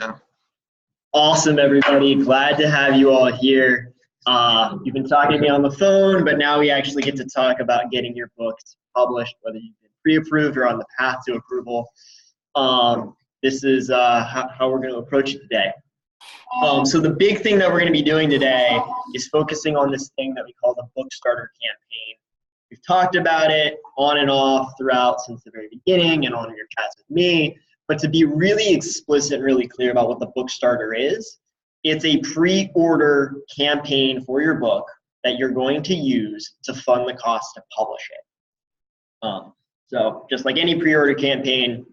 now. Awesome, everybody. Glad to have you all here. You've been talking to me on the phone, but now we actually get to talk about getting your books published, whether you've been pre-approved or on the path to approval. This is how we're going to approach it today. So the big thing that we're going to be doing today is focusing on this thing that we call the book starter campaign. We've talked about it on and off throughout since the very beginning and on your chats with me. But to be really explicit and really clear about what the book starter is, it's a pre-order campaign for your book that you're going to use to fund the cost to publish it. So just like any pre-order campaign,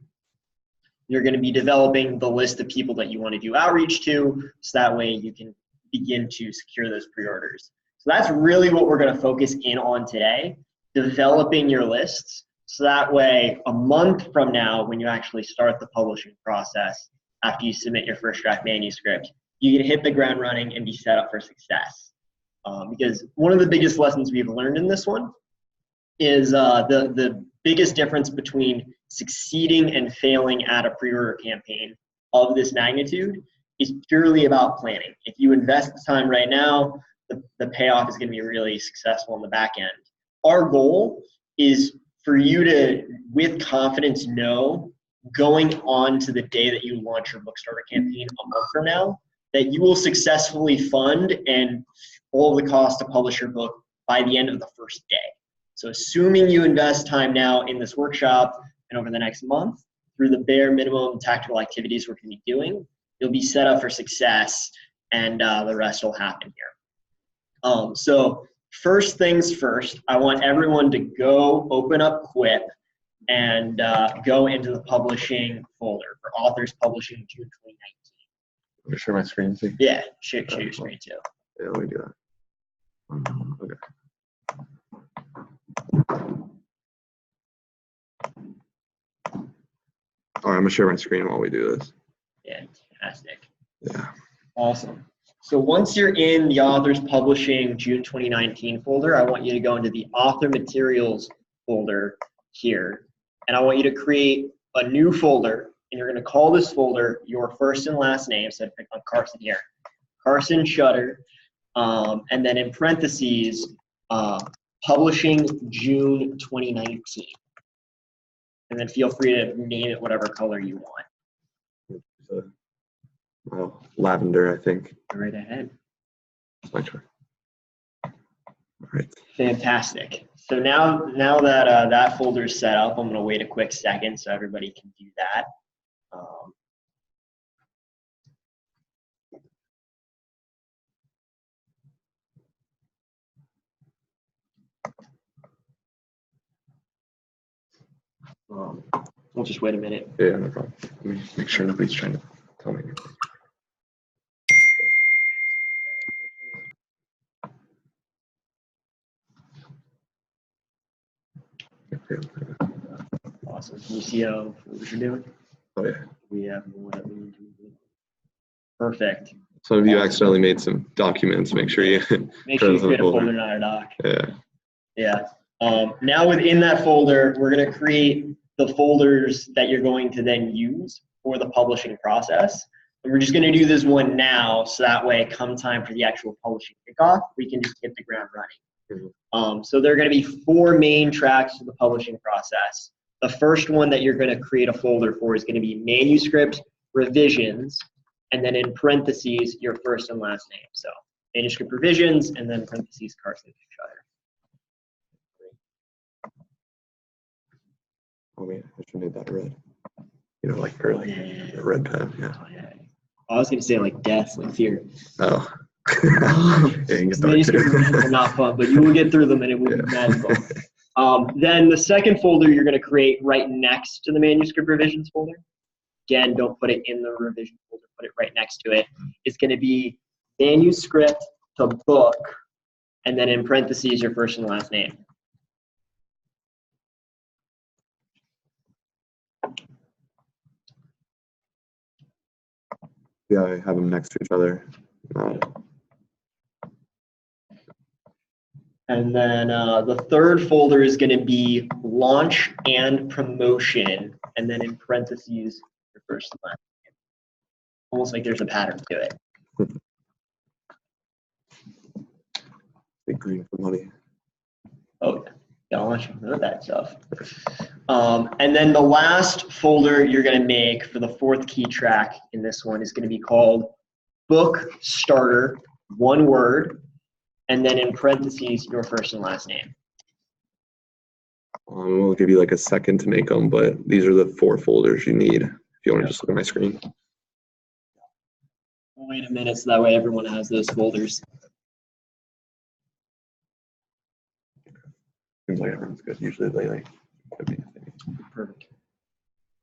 you're going to be developing the list of people that you want to do outreach to, so that way you can begin to secure those pre-orders. So that's really what we're going to focus in on today, developing your lists. So that way, a month from now, when you actually start the publishing process, after you submit your first draft manuscript, you can hit the ground running and be set up for success. Because one of the biggest lessons we've learned in this one is the biggest difference between succeeding and failing at a pre-order campaign of this magnitude is purely about planning. If you invest the time right now, the payoff is going to be really successful on the back end. Our goal is for you to, with confidence, know going on to the day that you launch your book starter campaign a month from now, that you will successfully fund and all the costs to publish your book by the end of the first day. So assuming you invest time now in this workshop and over the next month, through the bare minimum tactical activities we're going to be doing, you'll be set up for success, and the rest will happen here. So first things first, I want everyone to go open up Quip and go into the publishing folder for Authors Publishing June 2019. Let me share my screen too. Yeah, share your screen too. Yeah, let me do that. Okay. All right, I'm gonna share my screen while we do this. Yeah, fantastic. Yeah. Awesome. So once you're in the Authors Publishing June 2019 folder, I want you to go into the Author Materials folder here. And I want you to create a new folder, and you're going to call this folder your first and last name. So I pick on Carson here. Carson Shutter. And then in parentheses, Publishing June 2019. And then feel free to name it whatever color you want. Well, lavender, I think. Right ahead. That's my choice. All right. Fantastic. So now that that folder is set up, I'm going to wait a quick second so everybody can do that. We'll just wait a minute. Yeah, no problem. Let me make sure nobody's trying to tell me anything. Awesome. Can you see what we're doing? Oh yeah. We have what we need to do. Perfect. Some of you accidentally made some documents. Make sure you create a folder, not a doc. Yeah. Yeah. Now within that folder, we're going to create the folders that you're going to then use for the publishing process. And we're just going to do this one now, so that way, come time for the actual publishing kickoff, we can just hit the ground running. Mm-hmm. So there are going to be 4 main tracks to the publishing process. The first one that you're going to create a folder for is going to be manuscript revisions, and then in parentheses, your first and last name. So manuscript revisions, and then parentheses, Carson Shutter. Oh man, I should have made that red. You know, like early, the red pen, yeah. Oh, yeah. I was going to say like death, like fear. Oh. Yeah, Manuscript revisions are not fun, but you will get through them and it will be magical. Then the second folder you're going to create right next to the manuscript revisions folder. Again, don't put it in the revision folder, put it right next to it. It's going to be manuscript to book, and then in parentheses, your first and last name. Yeah, I have them next to each other. And then the third folder is going to be launch and promotion, and then in parentheses, your first and last almost like there's a pattern to it. Big green for money. Oh, yeah, I'll let you know that stuff. And then the last folder you're going to make for the fourth key track in this one is going to be called Book Starter, one word, and then in parentheses, your first and last name. We'll give you like a second to make them, but these are the 4 folders you need if you want to just look at my screen. We'll wait a minute so that way everyone has those folders. Seems like everyone's good usually lately. Perfect.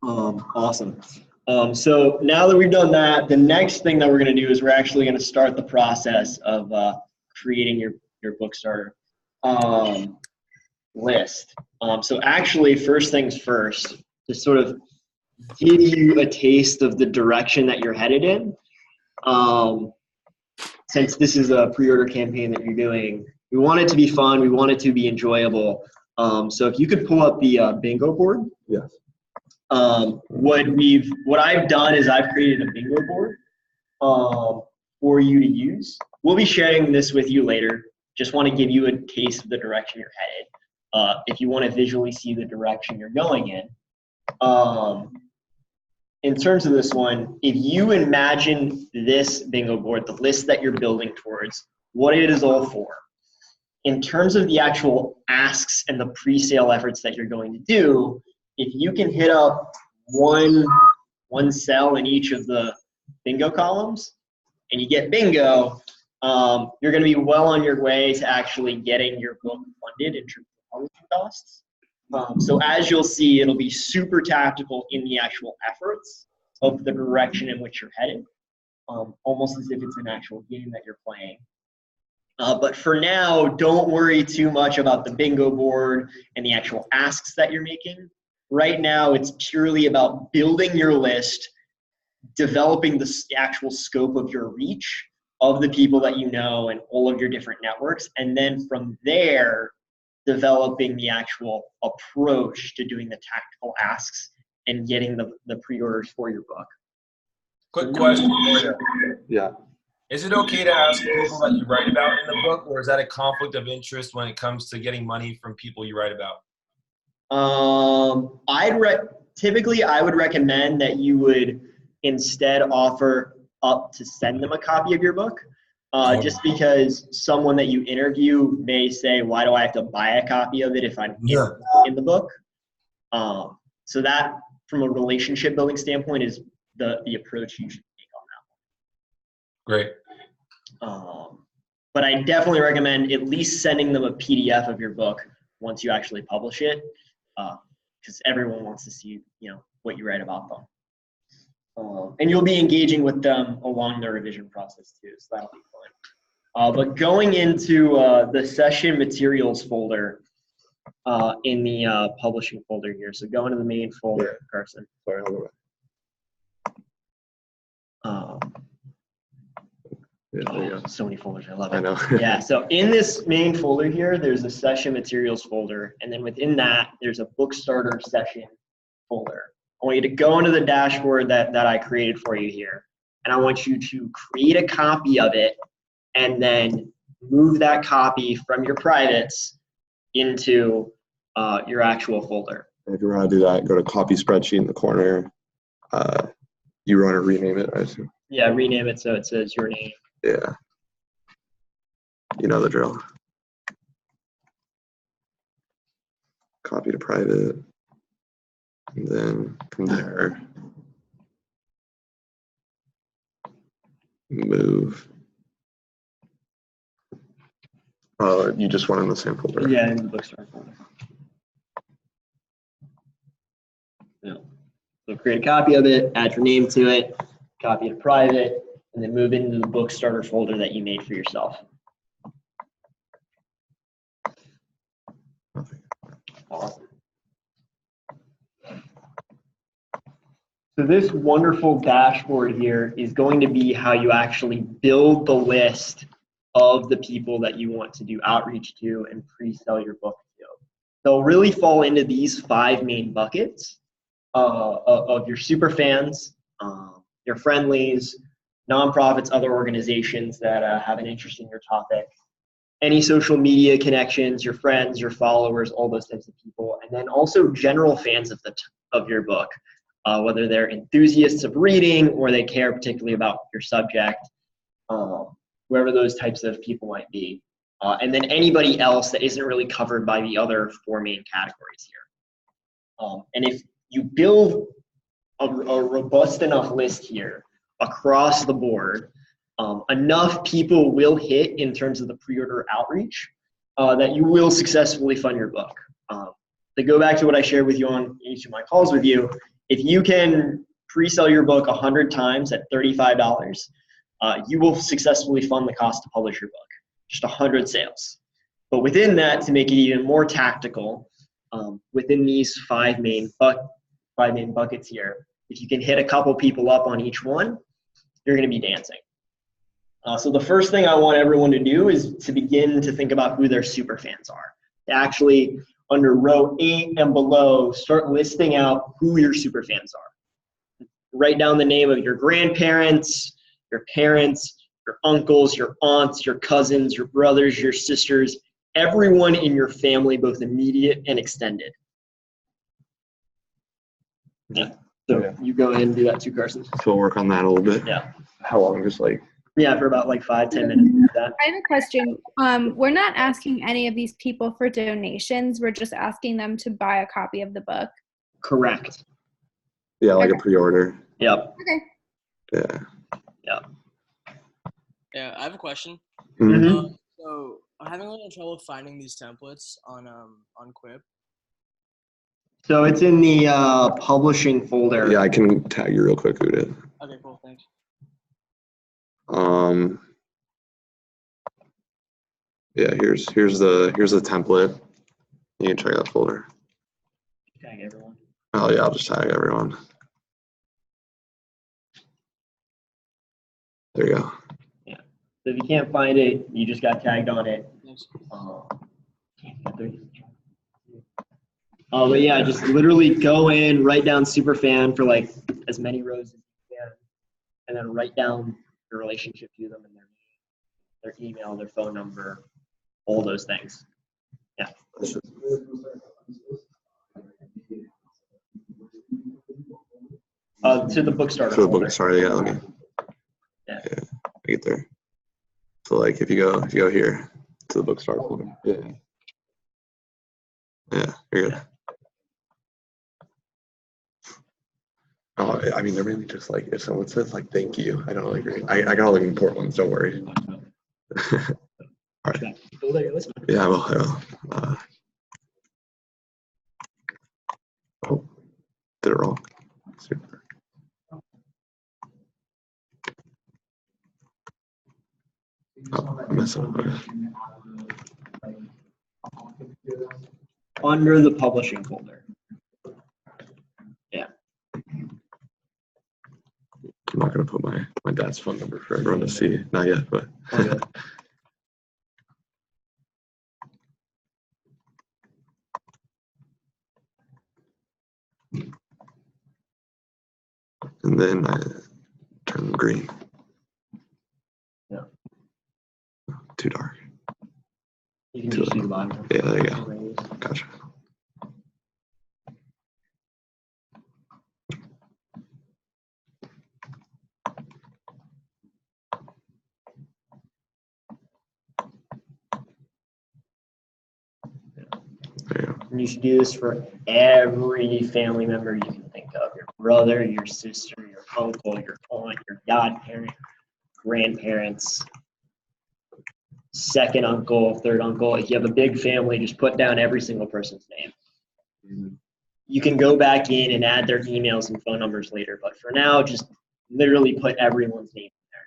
Awesome. So now that we've done that, the next thing that we're going to do is we're actually going to start the process of creating your book starter list. So actually, first things first, to sort of give you a taste of the direction that you're headed in, since this is a pre-order campaign that you're doing, we want it to be fun. We want it to be enjoyable. So if you could pull up the bingo board. Yes. What I've done is I've created a bingo board for you to use. We'll be sharing this with you later. Just want to give you a taste of the direction you're headed. If you want to visually see the direction you're going in terms of this one, if you imagine this bingo board, the list that you're building towards, what it is all for, in terms of the actual asks and the pre-sale efforts that you're going to do, if you can hit up one cell in each of the bingo columns and you get bingo, you're going to be well on your way to actually getting your book funded in terms of publishing costs. So as you'll see, it'll be super tactical in the actual efforts of the direction in which you're headed, almost as if it's an actual game that you're playing. But for now, don't worry too much about the bingo board and the actual asks that you're making. Right now, it's purely about building your list, developing the actual scope of your reach of the people that you know and all of your different networks. And then from there, developing the actual approach to doing the tactical asks and getting the pre-orders for your book. Quick question for you. Yeah. Is it okay to ask people that you write about in the book, or is that a conflict of interest when it comes to getting money from people you write about? Typically, I would recommend that you would instead offer up to send them a copy of your book, just because someone that you interview may say, why do I have to buy a copy of it if I'm in the book? So that, from a relationship building standpoint, is the approach you should take on that. Great. But I definitely recommend at least sending them a PDF of your book once you actually publish it, because everyone wants to see, what you write about them. And you'll be engaging with them along the revision process too, so that'll be fun. But going into the session materials folder in the publishing folder here. So go into the main folder, Carson. Sorry, I'll go back. Yeah, there you go. So many folders, I love it. I know. Yeah, so in this main folder here, there's a session materials folder, and then within that, there's a book starter session folder. I want you to go into the dashboard that I created for you here, and I want you to create a copy of it, and then move that copy from your privates into your actual folder. If you want to do that, go to copy spreadsheet in the corner. You want to rename it, I assume? Yeah, rename it so it says your name. Yeah. You know the drill. Copy to private. And then from there, move. You just want in the same folder. Yeah, in the book starter folder. Yeah. So create a copy of it, add your name to it, copy to private, and then move into the book starter folder that you made for yourself. Awesome. So this wonderful dashboard here is going to be how you actually build the list of the people that you want to do outreach to and pre-sell your book to. They'll really fall into these 5 main buckets of your super fans, your friendlies, nonprofits, other organizations that have an interest in your topic, any social media connections, your friends, your followers, all those types of people, and then also general fans of your book, whether they're enthusiasts of reading or they care particularly about your subject, whoever those types of people might be. And then anybody else that isn't really covered by the other four main categories here. And if you build a robust enough list here across the board, enough people will hit in terms of the pre-order outreach that you will successfully fund your book. To go back to what I shared with you on each of my calls with you, if you can pre-sell your book 100 times at $35, you will successfully fund the cost to publish your book, just 100 sales. But within that, to make it even more tactical, within these five main buckets here, if you can hit a couple people up on each one, you're going to be dancing. So the first thing I want everyone to do is to begin to think about who their super fans are. To actually, under row 8 and below, start listing out who your super fans are. Write down the name of your grandparents, your parents, your uncles, your aunts, your cousins, your brothers, your sisters, everyone in your family, both immediate and extended. Yeah. So you go ahead and do that too, Carson. So we'll work on that a little bit. Yeah. How long? Just like. Yeah, for about like 5-10 minutes. Do that. I have a question. We're not asking any of these people for donations. We're just asking them to buy a copy of the book. Correct. Yeah, like a pre-order. Yep. Okay. Yeah. Yeah, I have a question. Mm-hmm. So I'm having a little trouble finding these templates on Quip. So it's in the publishing folder. Yeah, I can tag you real quick, Udit. Okay, cool, thanks. Yeah, here's the template. You can check that folder. Tag everyone. Oh yeah, I'll just tag everyone. There you go. Yeah. So if you can't find it, you just got tagged on it. Thanks. But yeah, just literally go in, write down superfan for like as many rows as you can, and then write down your relationship to them and their email, their phone number, all those things. Yeah. To the book starter. To the folder. book. Sorry, yeah. Let me. Yeah. Get there. So like, if you go here to the book starter folder. Yeah. Yeah, you're good. Oh, I mean, they're mainly just like, if someone says like, thank you, I don't agree. I got all the important ones, don't worry. All right. Yeah, I will. Oh, did it wrong. Super. Oh, I messed up. Okay. Under the publishing folder. Yeah. I'm not going to put my dad's phone number for everyone to see. Not yet, but. Okay. And then I turn them green. Yeah. Too dark. You can just see the bottom. Yeah, there you go. Gotcha. There you go. And you should do this for every family member you can think of. Your brother, your sister, your uncle, your aunt, your godparent, grandparents, second uncle, third uncle. If you have a big family, just put down every single person's name. You can go back in and add their emails and phone numbers later, but for now, just literally put everyone's name in there.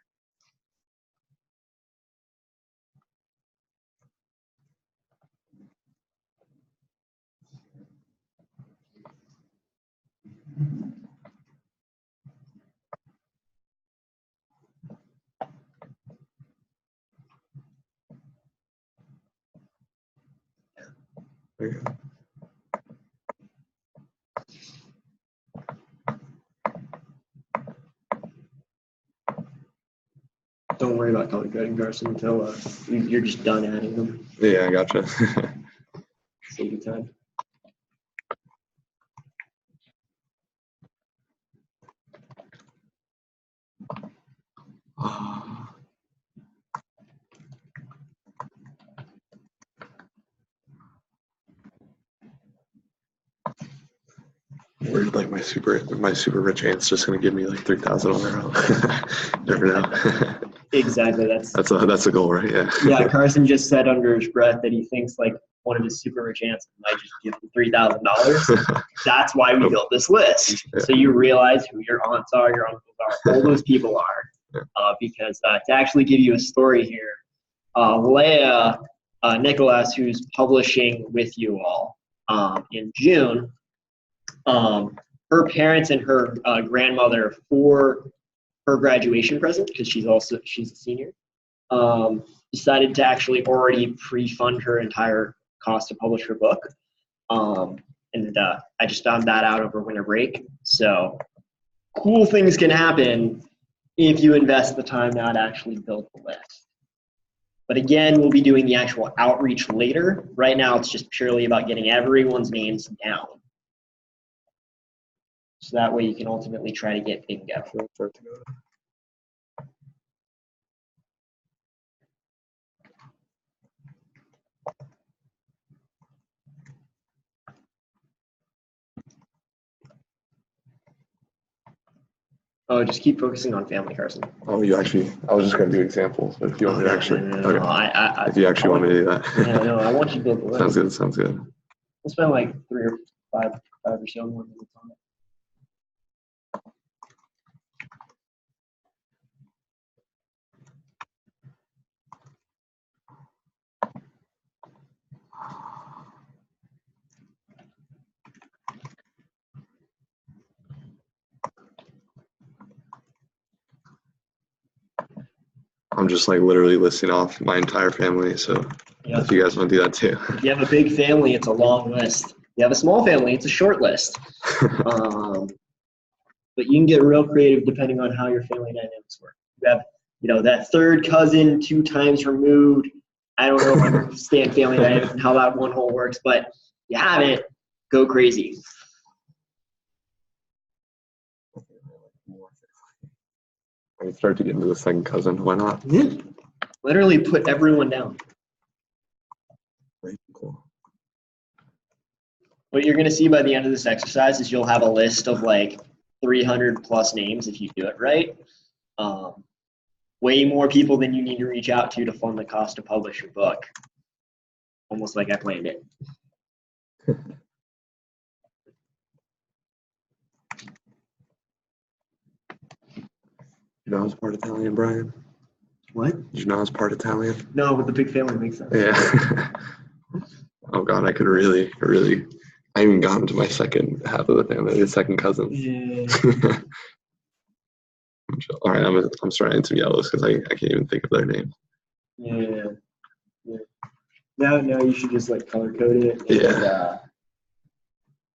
There you go. Don't worry about color coding, Carson, until you're just done adding them. Yeah, I gotcha. Save you time. Where's like my super rich aunt's just gonna give me like 3,000 on their own. Never know. Exactly. That's a goal, right? Yeah. Yeah, Carson just said under his breath that he thinks like one of his super rich aunts might just give him $3,000. That's why we built this list. Yeah. So you realize who your aunts are, your uncles are, all those people are. Because to actually give you a story here, Leah Nicholas, who's publishing with you all in June, her parents and her grandmother, for her graduation present, because she's a senior, decided to actually already pre-fund her entire cost to publish her book. And I just found that out over winter break. So cool things can happen if you invest the time now to actually build the list. But again, we'll be doing the actual outreach later. Right now, it's just purely about getting everyone's names down. So that way you can ultimately try to get bingo. Oh, just keep focusing on family, Carson. Oh, I was just gonna do examples, but if you want me to actually, No, if you actually want me to do that. Yeah, no, I want you to build the list. Sounds good. We'll spend like 3 or 5 or so more minutes on it. I'm just like literally listing off my entire family, so Yeah. if you guys want to do that too. If you have a big family, it's a long list. If you have a small family, it's a short list. But you can get real creative depending on how your family dynamics work. You have, that third cousin 2 times removed. I don't know if I understand family dynamics and how that one whole works, but you have it, go crazy. I can start to get into the second cousin. Why not? Literally put everyone down. Very cool. What you're going to see by the end of this exercise is you'll have a list of like 300 plus names if you do it right. Way more people than you need to reach out to fund the cost to publish your book. Almost like I planned it. You know I was part Italian, Brian? What? Did you know I was part Italian? No, but the big family makes sense. Yeah. Oh God, I could really, I even got into my second half of the family, the second cousins. Yeah. All right, I'm starting some yellows because I can't even think of their names. Yeah. Now you should just like color code it and Yeah.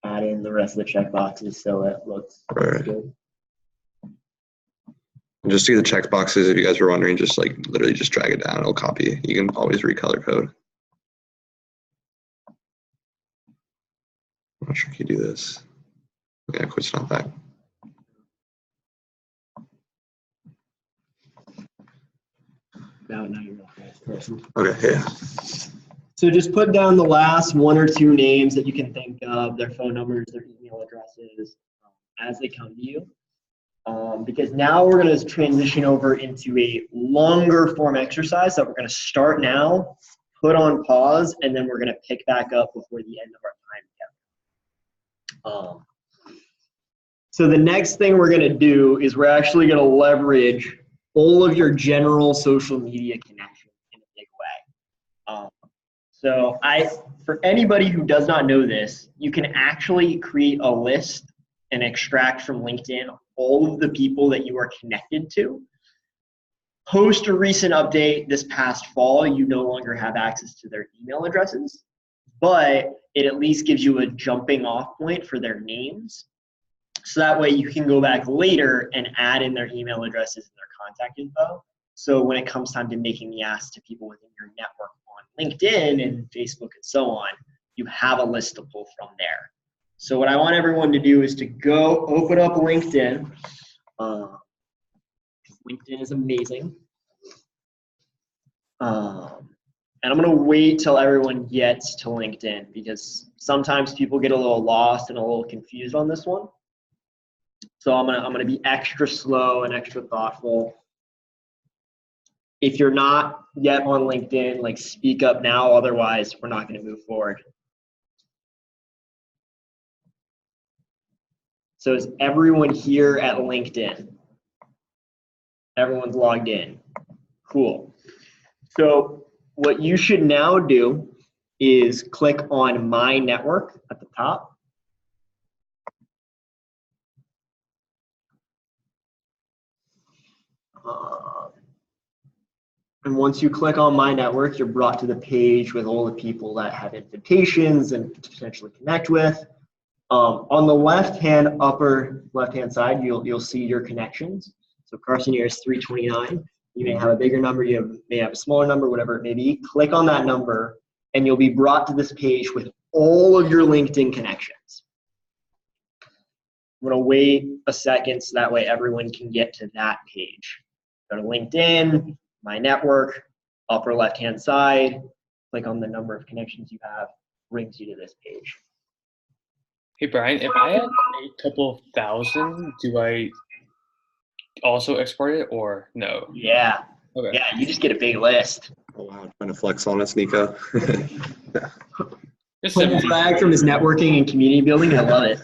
Add in the rest of the check boxes so it looks Right. good. And just do the check boxes if you guys were wondering, just like literally just drag it down, it'll copy. You can always recolor code. I'm not sure if you do this. Yeah, quit stop that. Now you're not person. Okay, yeah. So just put down the last 1 or 2 names that you can think of, their phone numbers, their email addresses, as they come to you. Because now we're going to transition over into a longer form exercise that we're going to start now, put on pause, and then we're going to pick back up before the end of our time together. So the next thing we're going to do is we're actually going to leverage all of your general social media connections in a big way. So for anybody who does not know this, you can actually create a list and extract from LinkedIn all of the people that you are connected to. Post a recent update this past fall, you no longer have access to their email addresses, but it at least gives you a jumping off point for their names. So that way you can go back later and add in their email addresses and their contact info So when it comes time to making the ask to people within your network on LinkedIn and Facebook and so on, you have a list to pull from there. So what I want everyone to do is to go open up LinkedIn. LinkedIn is amazing. And I'm gonna wait till everyone gets to LinkedIn because sometimes people get a little lost and a little confused on this one. So I'm gonna be extra slow and extra thoughtful. If you're not yet on LinkedIn, like speak up now, otherwise we're not gonna move forward. So is everyone here at LinkedIn? Everyone's logged in. Cool. So what you should now do is click on My Network at the top. And once you click on My Network, you're brought to the page with all the people that have invitations and to potentially connect with. On the upper left-hand side, you'll see your connections. So Carson here is 329. You may have a bigger number, may have a smaller number, whatever it may be. Click on that number, and you'll be brought to this page with all of your LinkedIn connections. I'm gonna wait a second so that way everyone can get to that page. Go to LinkedIn, My Network, upper left-hand side, click on the number of connections you have, brings you to this page. Hey Brian, if I have a couple thousand, do I also export it or no? Yeah. Okay. Yeah, you just get a big list. Oh wow, trying to flex on us, Nico. Just Pull flag from his networking and community building. I love it.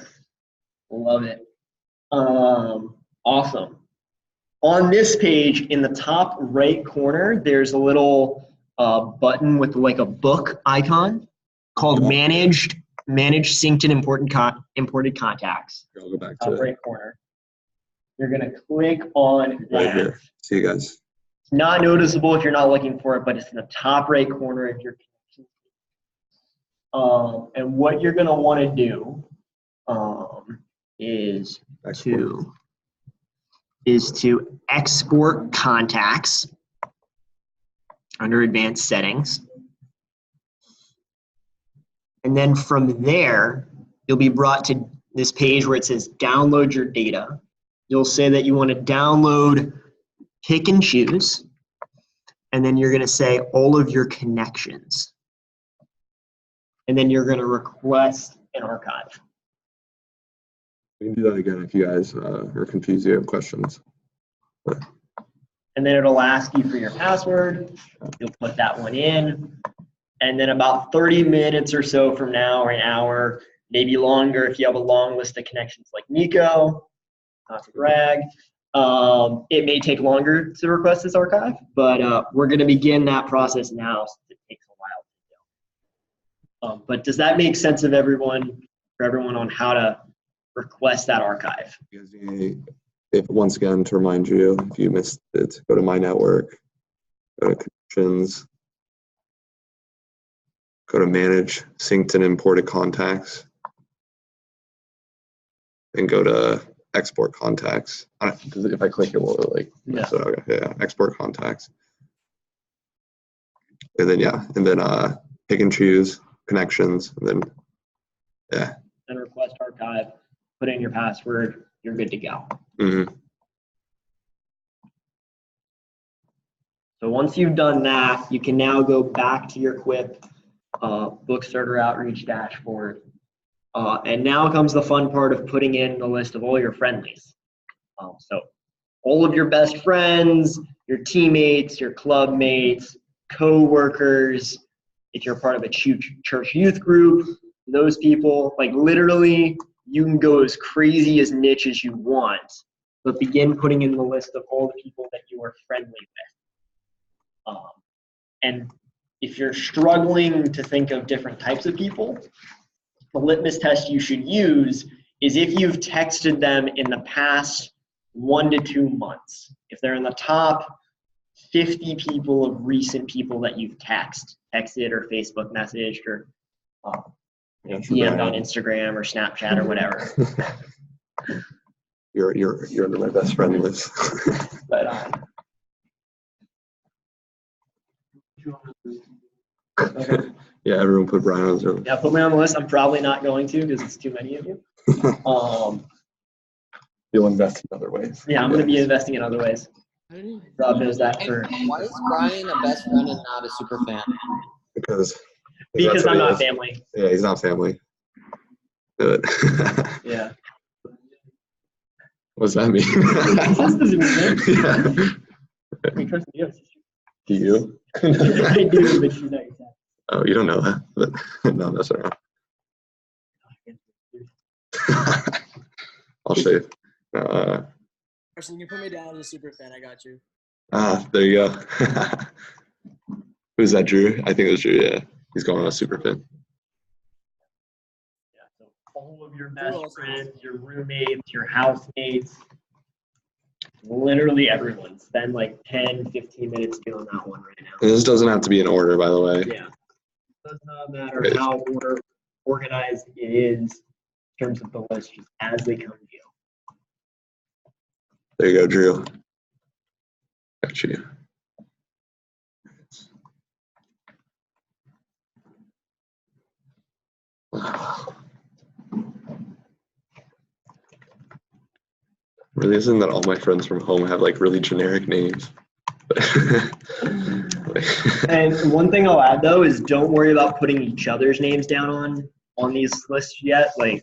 Love it. Awesome. On this page, in the top right corner, there's a little button with like a book icon called Managed Synced and Imported Contacts. I'll go back Top to right corner. You're gonna click on right that. here. See you guys. It's not noticeable if you're not looking for it, but it's in the top right corner of your connection. And what you're gonna want to do is to export contacts under advanced settings. And then from there, you'll be brought to this page where it says download your data. You'll say that you want to download, pick and choose, and then you're going to say all of your connections. And then you're going to request an archive. We can do that again if you guys are confused, you have questions. And then it'll ask you for your password. You'll put that one in. And then about 30 minutes or so from now, or an hour, maybe longer if you have a long list of connections like Nico, not to brag, it may take longer to request this archive, but we're going to begin that process now since it takes a while to do. But does that make sense of everyone, for everyone on how to request that archive? You guys need, if once again, to remind you, if you missed it, go to My Network, go to Connections, go to Manage Synced and Imported Contacts, and go to Export Contacts. If I click it, will it like, Yeah. So, okay, yeah, Export Contacts. And then, yeah, and then pick and choose connections, and then, yeah. And request archive, put in your password, you're good to go. Mm-hmm. So once you've done that, you can now go back to your Quip Bookstart Outreach dashboard. And now comes the fun part of putting in the list of all your friendlies. So all of your best friends, your teammates, your club mates, co-workers, if you're part of a church youth group, those people, like literally you can go as crazy as niche as you want, but begin putting in the list of all the people that you are friendly with. And if you're struggling to think of different types of people, the litmus test you should use is if you've texted them in the past 1 to 2 months. If they're in the top 50 people of recent people that you've texted or Facebook messaged or DM'd on Instagram or Snapchat or whatever. You're under my best friend list. But Okay. Yeah, everyone put Brian on their list. Yeah, put me on the list. I'm probably not going to because it's too many of you. You'll invest in other ways. Yeah, I'm going to be investing in other ways. Rob knows that Hey, for why is Brian a best friend and not a super fan? Because because that's what I'm he not is. family. Yeah, he's not family. Do it. Yeah. What does that mean? This doesn't mean Yeah. I mean, trust me, yes. Do you? I do, but she's not your dad. Oh, you don't know that, but no, that's around. I'll shave. Carson, you can put me down as a super fan. I got you. There you go. Who's that, Drew? I think it was Drew, yeah. He's going on a super fin. Yeah, so all of your best friends, your roommates, your housemates, literally everyone. Spend like 10, 15 minutes doing that one right now. And this doesn't have to be in order, by the way. Yeah. Does not matter how organized it is in terms of the list, just as they come to you. There you go, Drew. Got you. Really isn't that all my friends from home have like really generic names? And one thing I'll add though is don't worry about putting each other's names down on these lists yet. Like,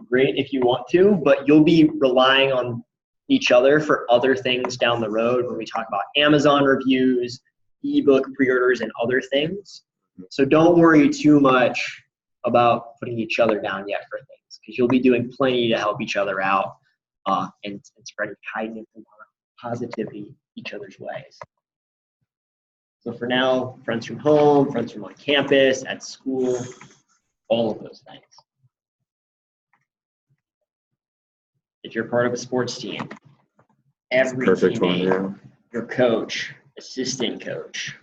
great if you want to, but you'll be relying on each other for other things down the road when we talk about Amazon reviews, ebook pre-orders, and other things. So don't worry too much about putting each other down yet for things, because you'll be doing plenty to help each other out and spreading kindness and positivity each other's ways. So for now, friends from home, friends from on campus, at school, all of those things. If you're part of a sports team, every Perfect one, teammate, yeah. your coach, assistant coach.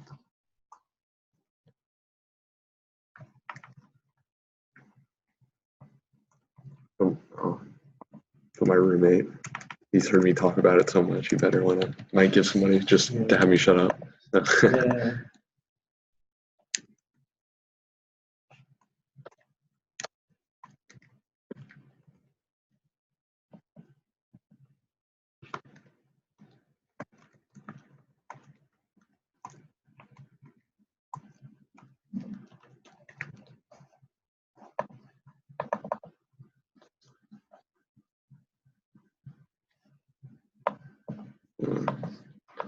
Oh, for my roommate. He's heard me talk about it so much. You better might give somebody just to have me shut up. Yeah.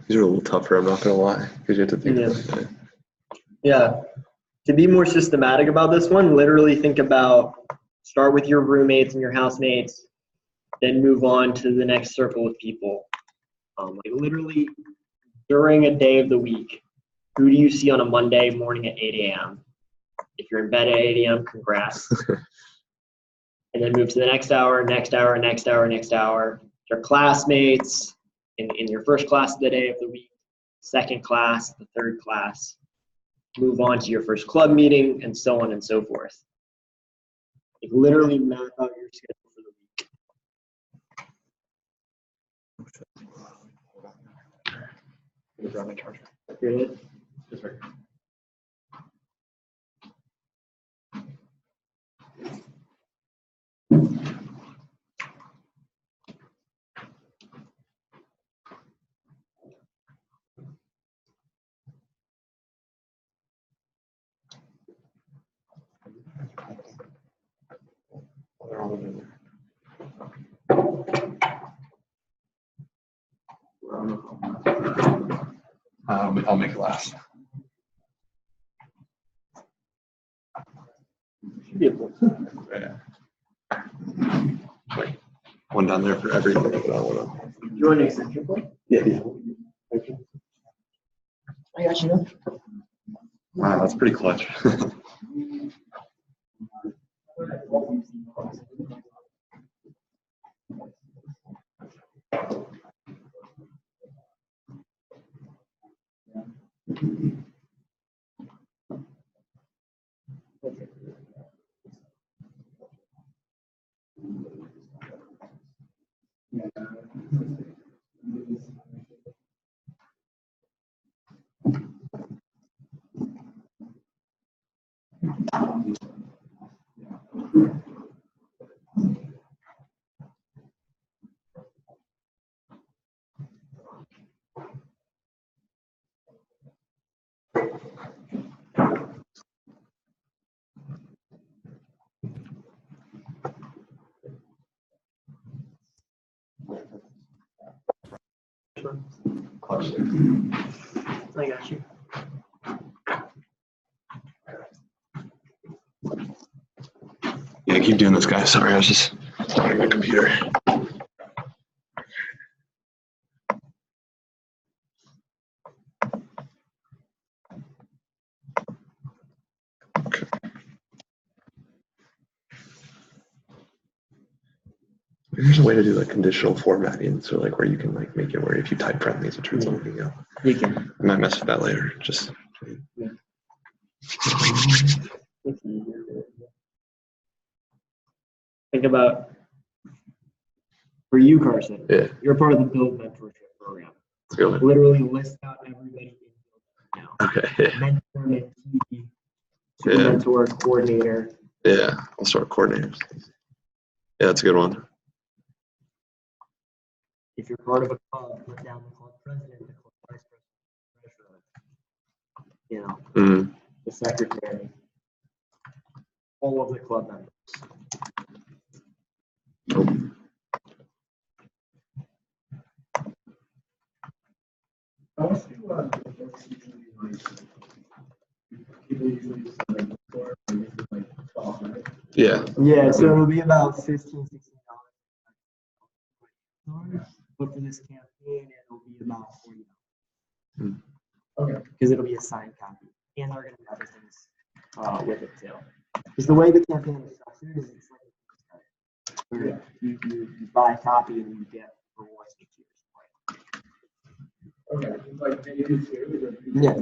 These are a little tougher, I'm not gonna lie, because you have to think Yeah. about it. Yeah. To be more systematic about this one, literally think about, start with your roommates and your housemates, then move on to the next circle of people. Like literally during a day of the week, who do you see on a Monday morning at 8 a.m.? If you're in bed at 8 a.m., congrats. And then move to the next hour, next hour, next hour, next hour. Your classmates in your first class of the day of the week, second class, the third class. Move on to your first club meeting, and so on and so forth. Like literally map out your schedule for the week. Let me grab my charger. Good. Just right. They're all in there. I'll make it last. Should be able to. Yeah. One down there for everything. But I wanna... You want an extension cord? Yeah, yeah. I got you. Wow, that's pretty clutch. one. Clutch. I got you. Yeah, keep doing this, guys. Sorry, I was just starting my computer. Okay. There's a way to do like conditional formatting, so like where you can like make it where if you type friendlies, it turns something out. You can. I might mess with that later. Just It's easier. Think about for you, Carson. yeah, You're part of the Build Mentorship program. let's go. Literally list out everybody in Build now. Okay. Yeah. Mentor, mentee, super Yeah. mentor, coordinator. Yeah. I'll start coordinators. Yeah, that's a good one. If you're part of a club, put down the club president, the club vice president, treasurer. You know, Mm. the secretary. All of the club members. Yeah. Yeah, so it'll be about $15, $16. But for this campaign, it'll be about $40. Hmm. Okay. Because it'll be a signed copy, and they're going to do other things with it too. Because the way the campaign is structured is it's like a where you buy a copy and you get rewards each year. Okay, like maybe two. Yeah.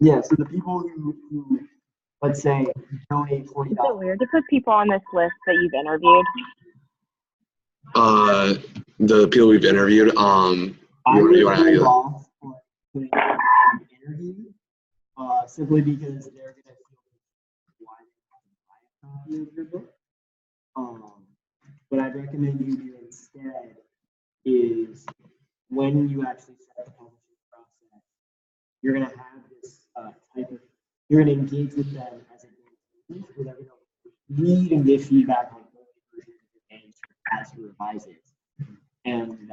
Yeah. So the people who let's say donate $40. Is it weird to put people on this list that you've interviewed? The people we've interviewed, you want to hold off on putting an interview, simply because they're gonna feel why they have to buy a copy of your book. What I'd recommend you do instead is when you actually start the publishing process, you're gonna have this you're gonna engage with them as a group, where they're gonna read and give feedback on the version of your manuscript as you revise it. And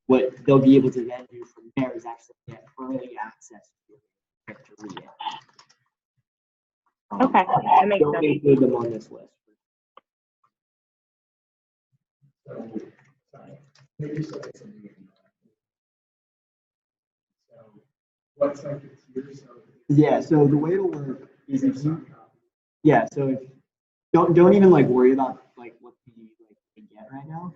what they'll be able to then do from there is actually get early access to it to read it. Okay, that makes Don't sense. include them on this list. Maybe so it's something. So what's like it's here, so Yeah, so the way it'll work is if you so if don't even like worry about like what you like to get right now.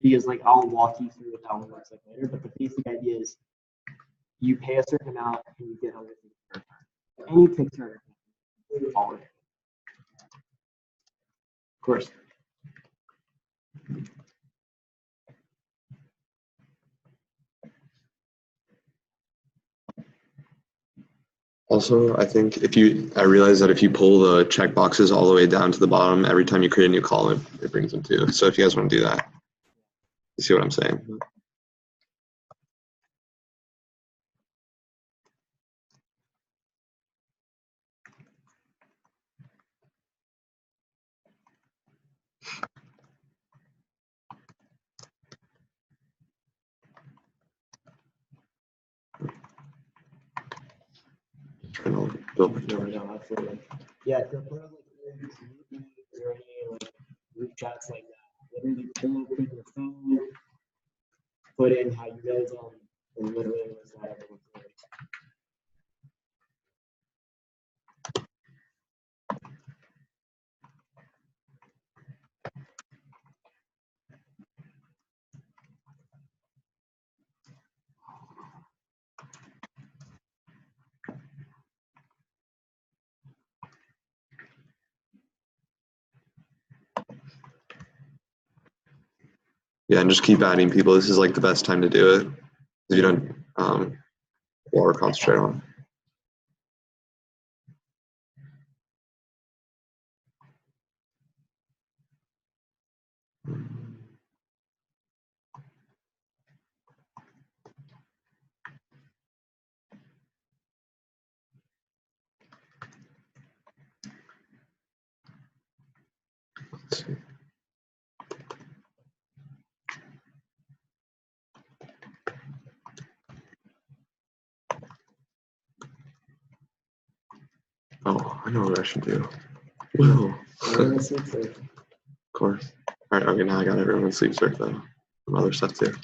Because like I'll walk you through how it works like later, but the basic idea is you pay a certain amount and you get other things in return. Any Kickstarter, all of it. Of course. Also, I think I realize that if you pull the check boxes all the way down to the bottom, every time you create a new column, it brings them to. So if you guys want to do that, you see what I'm saying? Trying to build my torch. No, absolutely. Yeah, so put up like meetings or any like group chats like that. Literally pull open your phone, put in how you build them, and literally list out everyone's name. Yeah, and just keep adding people. This is like the best time to do it. If you don't or concentrate on. Let's see. I know what I should do. Well, We're of course. All right, okay, now I got everyone in sleep circle, though. Some other stuff too.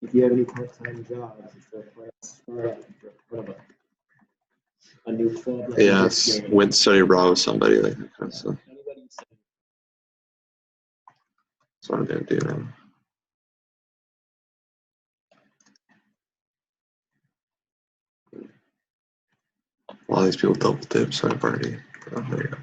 If you have any part-time jobs, it's a place for a new club. Like Yes, went to study abroad with somebody, like that kind of stuff. Anybody who said That's what I'm gonna do now. A lot of these people double dip, so I've already. Oh, there you go.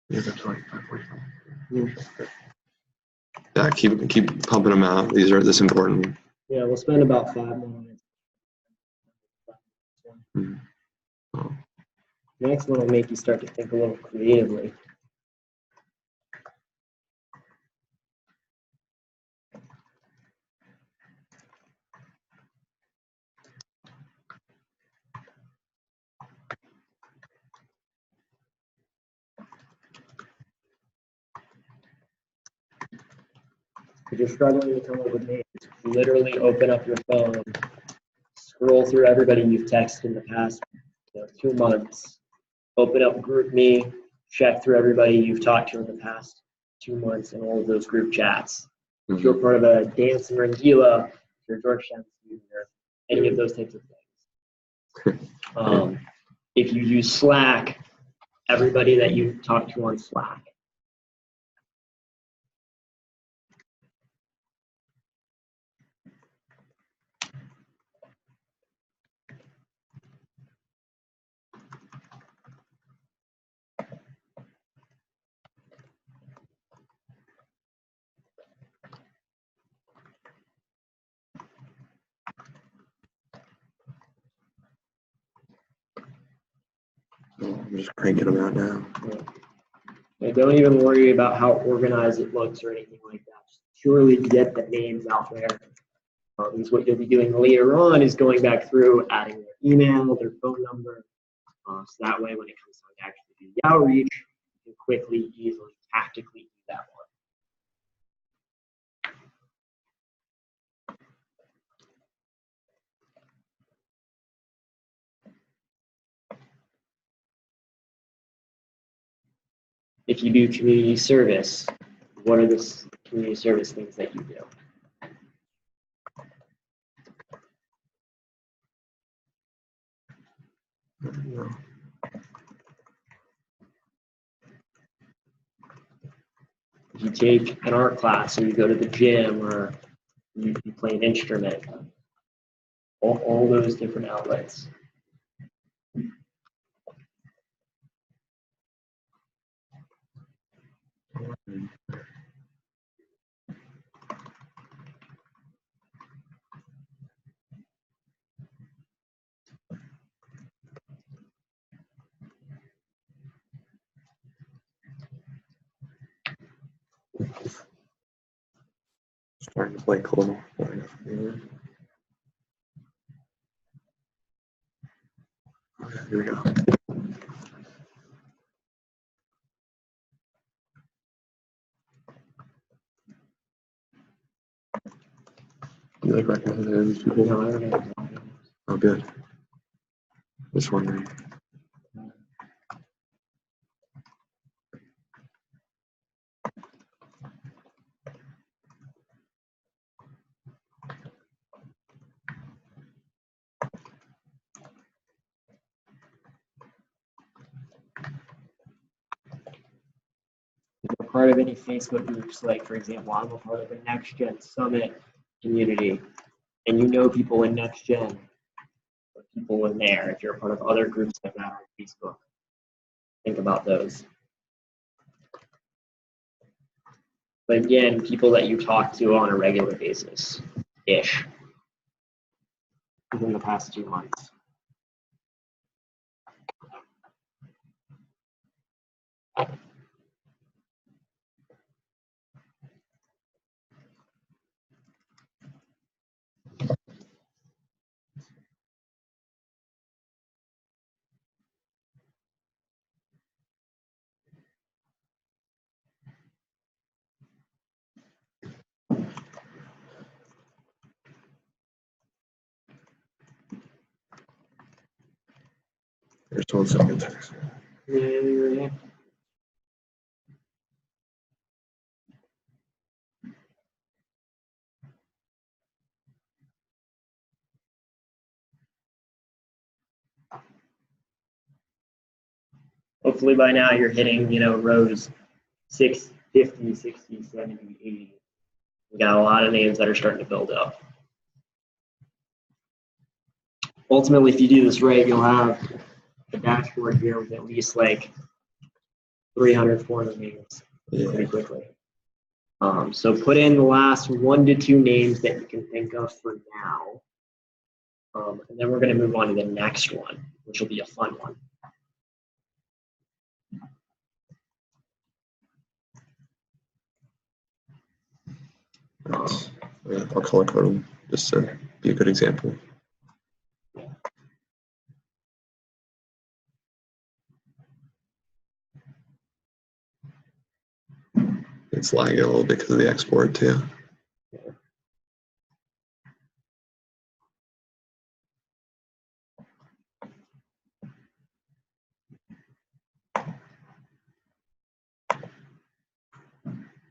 Yeah, that's right. Yeah, keep pumping them out. These are this important. yeah, we'll spend about 5 more minutes. Mhm. Oh. The next one will make you start to think a little creatively. If you're struggling to come up with names, literally open up your phone, scroll through everybody you've texted in the past 2 months, open up GroupMe, check through everybody you've talked to in the past 2 months in all of those group chats. If you're part of a dance and Rangila, if you're a Georgetown student, or any of those types of things. If you use Slack, everybody that you talk to on Slack. I'm just cranking them out now. And don't even worry about how organized it looks or anything like that. Just purely get the names out there. Because what you'll be doing later on is going back through, adding their email, their phone number. So that way, when it comes time to actually do the outreach, you can quickly, easily, tactically do that one. If you do community service, what are the community service things that you do? If you take an art class or you go to the gym or you play an instrument, all those different outlets. Trying to blink a little. Okay, here we go. Do you like recommend any of these people? No, I don't know. Oh, good. Just wondering. You're part of any Facebook groups, like for example, I'm a part of the Next Gen Summit community, and you know people in Next Gen, or people in there. If you're a part of other groups like that on Facebook, think about those. But again, people that you talk to on a regular basis, ish, within the past 2 months. Here's one second text. Yeah. Hopefully by now you're hitting, rows 6, 50, 60, 70, 80. We got a lot of names that are starting to build up. Ultimately, if you do this right, you'll have a dashboard here with at least like 300, 400 names pretty quickly. So put in the last 1 to 2 names that you can think of for now. And then we're going to move on to the next one, which will be a fun one. Yeah, I'll color code them just to be a good example. It's lagging a little bit because of the export too.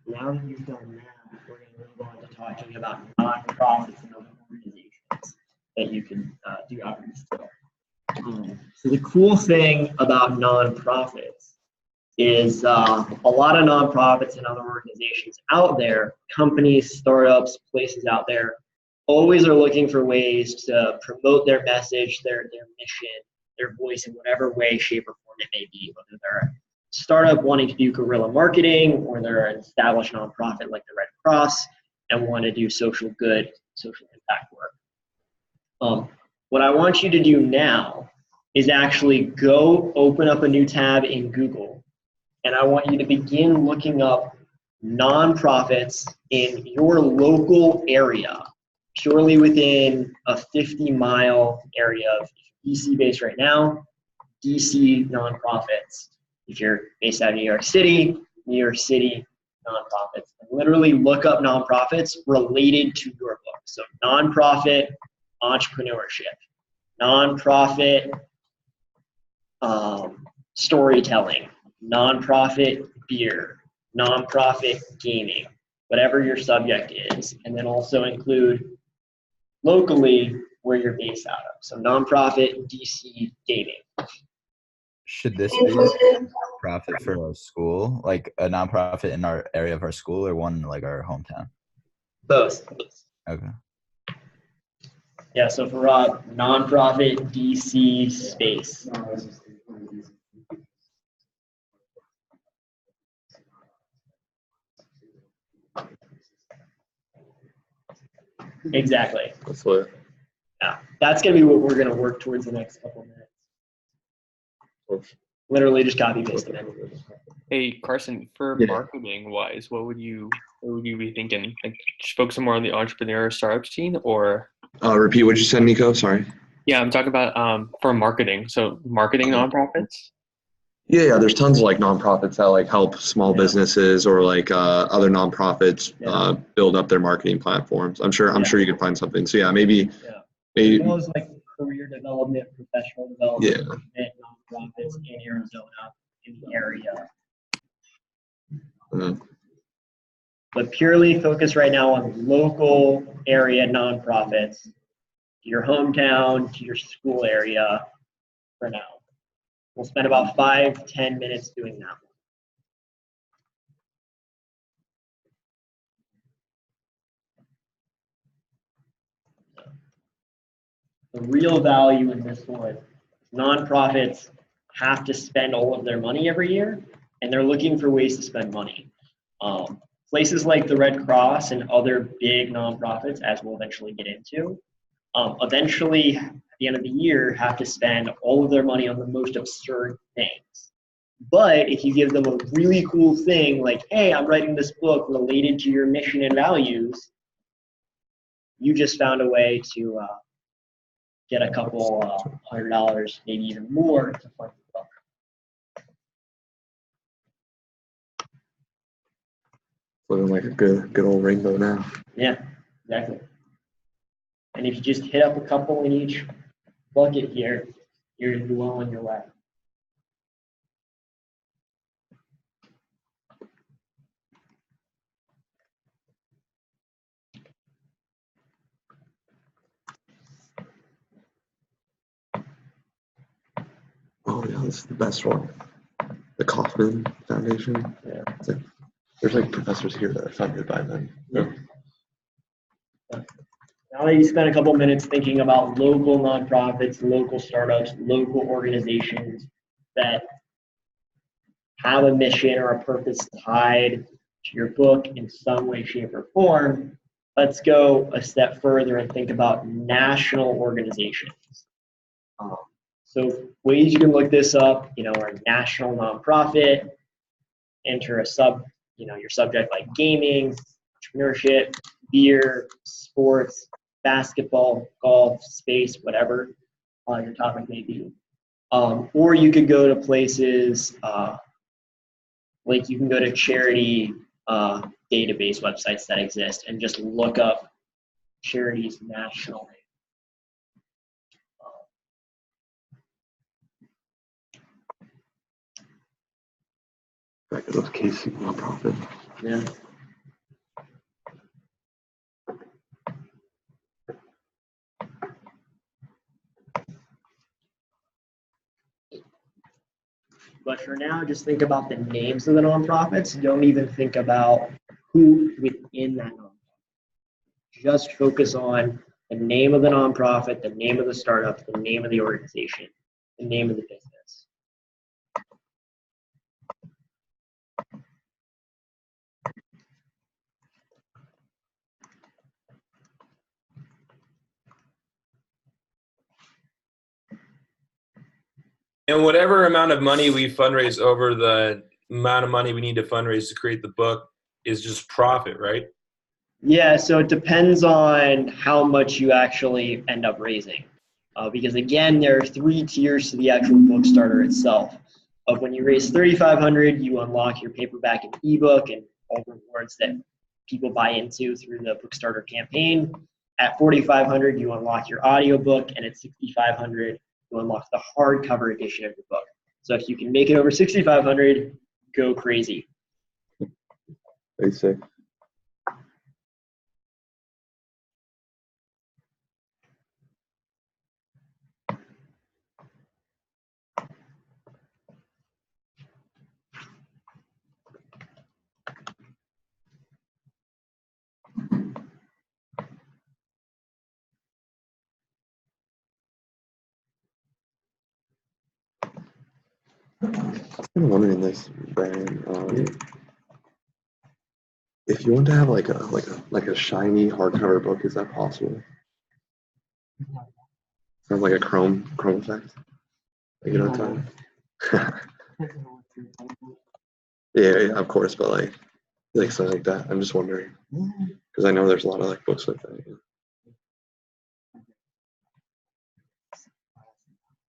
Now that you've done that, we're going to move on to talking about nonprofits and other organizations that you can do outreach to. So the cool thing about nonprofits is a lot of nonprofits and other organizations out there, companies, startups, places out there, always are looking for ways to promote their message, their mission, their voice in whatever way, shape, or form it may be, whether they're a startup wanting to do guerrilla marketing, or they're an established nonprofit like the Red Cross and want to do social good, social impact work. What I want you to do now is actually go open up a new tab in Google, and I want you to begin looking up nonprofits in your local area, purely within a 50-mile area of DC based right now, DC nonprofits. If you're based out of New York City nonprofits. And literally look up nonprofits related to your book. So nonprofit entrepreneurship, nonprofit storytelling, nonprofit beer, nonprofit gaming, whatever your subject is. And then also include locally where you're based out of. So nonprofit DC gaming. Should this be a nonprofit for our school, like a nonprofit in our area of our school, or one like our hometown? Both. Okay. Yeah, so for nonprofit DC space. Exactly. That's what. Yeah, that's going to be what we're going to work towards the next couple of minutes. Literally just copy paste them in. Hey, Carson, for Yeah. marketing wise, what would you What would you be thinking? Like, just focus more on the entrepreneur startup scene, or? Repeat what you said, Nico. Sorry. Yeah, I'm talking about for marketing. So marketing nonprofits. Yeah, there's tons of like nonprofits that like help small businesses or like other nonprofits build up their marketing platforms. I'm sure you could find something. So yeah, maybe As well as like career development, professional development, nonprofits in Arizona, in the area. But purely focus right now on local area nonprofits, to your hometown, to your school area for now. We'll spend about 5-10 minutes doing that. The real value in this one, nonprofits have to spend all of their money every year, and they're looking for ways to spend money. Places like the Red Cross and other big nonprofits, as we'll eventually get into, eventually at the end of the year have to spend all of their money on the most absurd things. But if you give them a really cool thing like, hey, I'm writing this book related to your mission and values, you just found a way to get a couple $100, maybe even more, to fund the book. Looking like a good old rainbow now. Yeah, exactly. And if you just hit up a couple in each bucket here, you're well on your way. Oh yeah, this is the best one. The Kauffman Foundation. Yeah. There's like professors here that are funded by them. Yeah. Now that you spent a couple minutes thinking about local nonprofits, local startups, local organizations that have a mission or a purpose tied to your book in some way, shape, or form, let's go a step further and think about national organizations. So ways you can look this up, are national nonprofit, enter your subject like gaming, entrepreneurship, beer, sports, basketball, golf, space, whatever your topic may be. Or you could go to places like you can go to charity database websites that exist and just look up charities nationally. Back to those KC nonprofit. Yeah. But for now, just think about the names of the nonprofits. Don't even think about who within that nonprofit. Just focus on the name of the nonprofit, the name of the startup, the name of the organization, the name of the business. And whatever amount of money we fundraise over the amount of money we need to fundraise to create the book is just profit, right? Yeah, so it depends on how much you actually end up raising. Because again, there are 3 tiers to the actual book starter itself. When you raise $3,500, you unlock your paperback and ebook and all rewards that people buy into through the book starter campaign. At $4,500, you unlock your audiobook, and at $6,500, you unlock the hardcover edition of your book. So if you can make it over $6,500, go crazy. Basic. I've been wondering this, Brian. If you want to have like a shiny hardcover book, is that possible? Sounds like a chrome effect. Like, what I'm talking? Yeah, of course, but like like something like that. I'm just wondering because I know there's a lot of like books like that.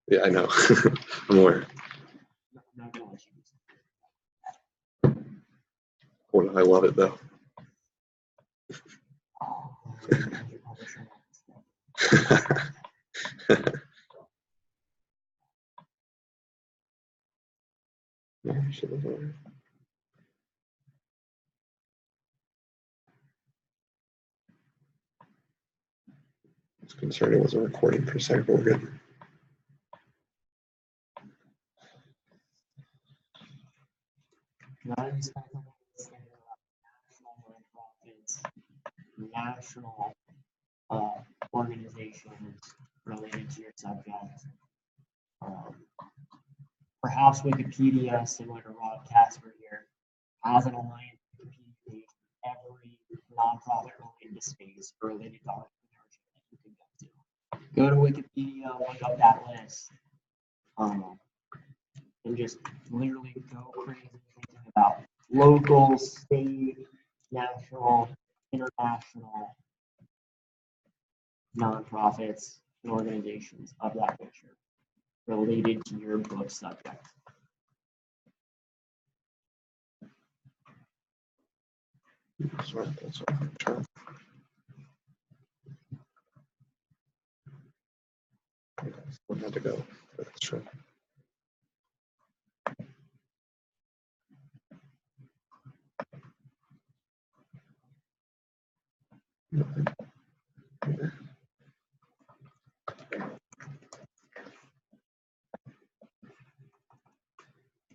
Yeah, I know. I'm aware. Boy, I love it though. It's concerning. It wasn't recording for a second, but we're good. National organizations related to your subject. Perhaps Wikipedia, similar to Rob Casper here, has an alliance Wikipedia page for every nonprofit related to space or related to entrepreneurship that you can go to. Go to Wikipedia, look up that list, and just literally go crazy thinking about local, state, national, international nonprofits and organizations of that nature related to your book subject. Sorry, that's all right. Sure. We had to go. That's true.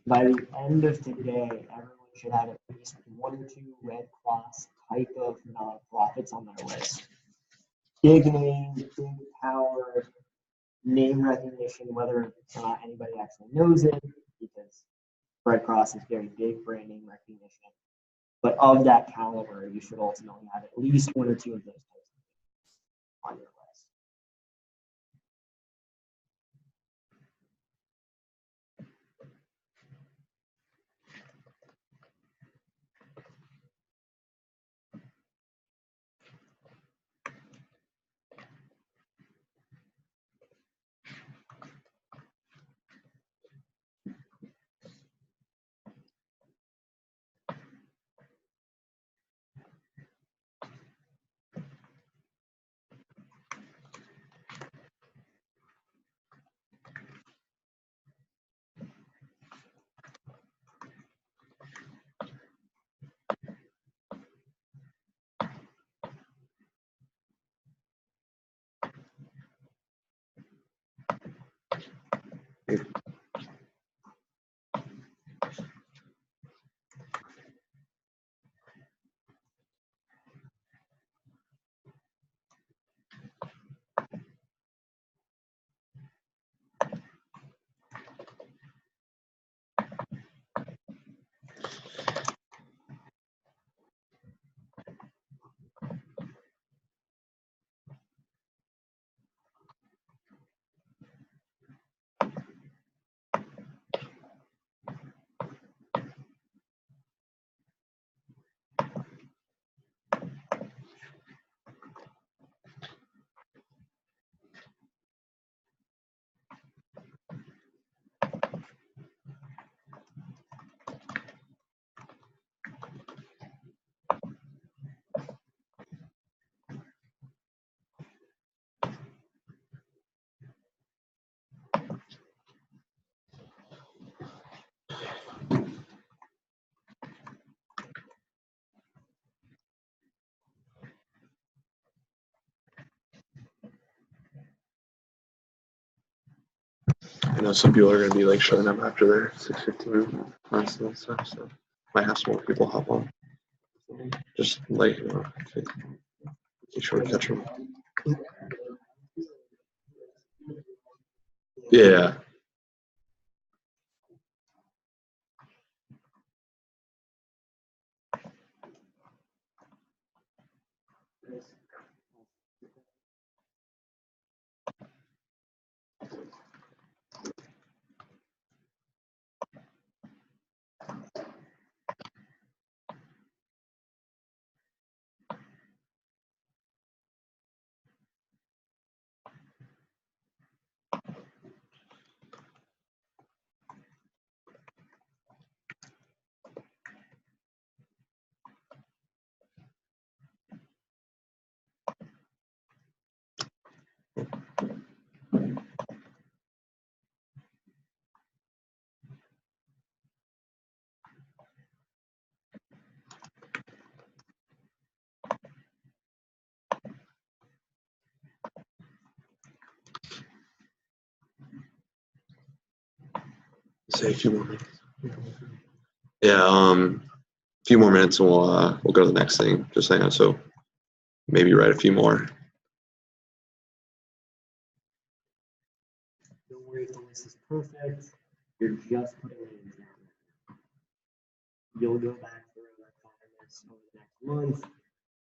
By the end of today, everyone should have at least 1 or 2 Red Cross type of nonprofits on their list. Big name, big power, name recognition, whether or not anybody actually knows it, because Red Cross is very big brand name recognition. But of that caliber, you should ultimately have at least 1 or 2 of those types of things on your list. I know some people are going to be like showing up after their 6:15 class and stuff, so might have some more people hop on. Just like, be sure to catch them. Yeah. say a few more minutes. Yeah, a few more minutes and we'll go to the next thing. Just hang on. So maybe write a few more. Don't worry if the list is perfect. You're just putting it in down. You'll go back through like 5 minutes over the next month,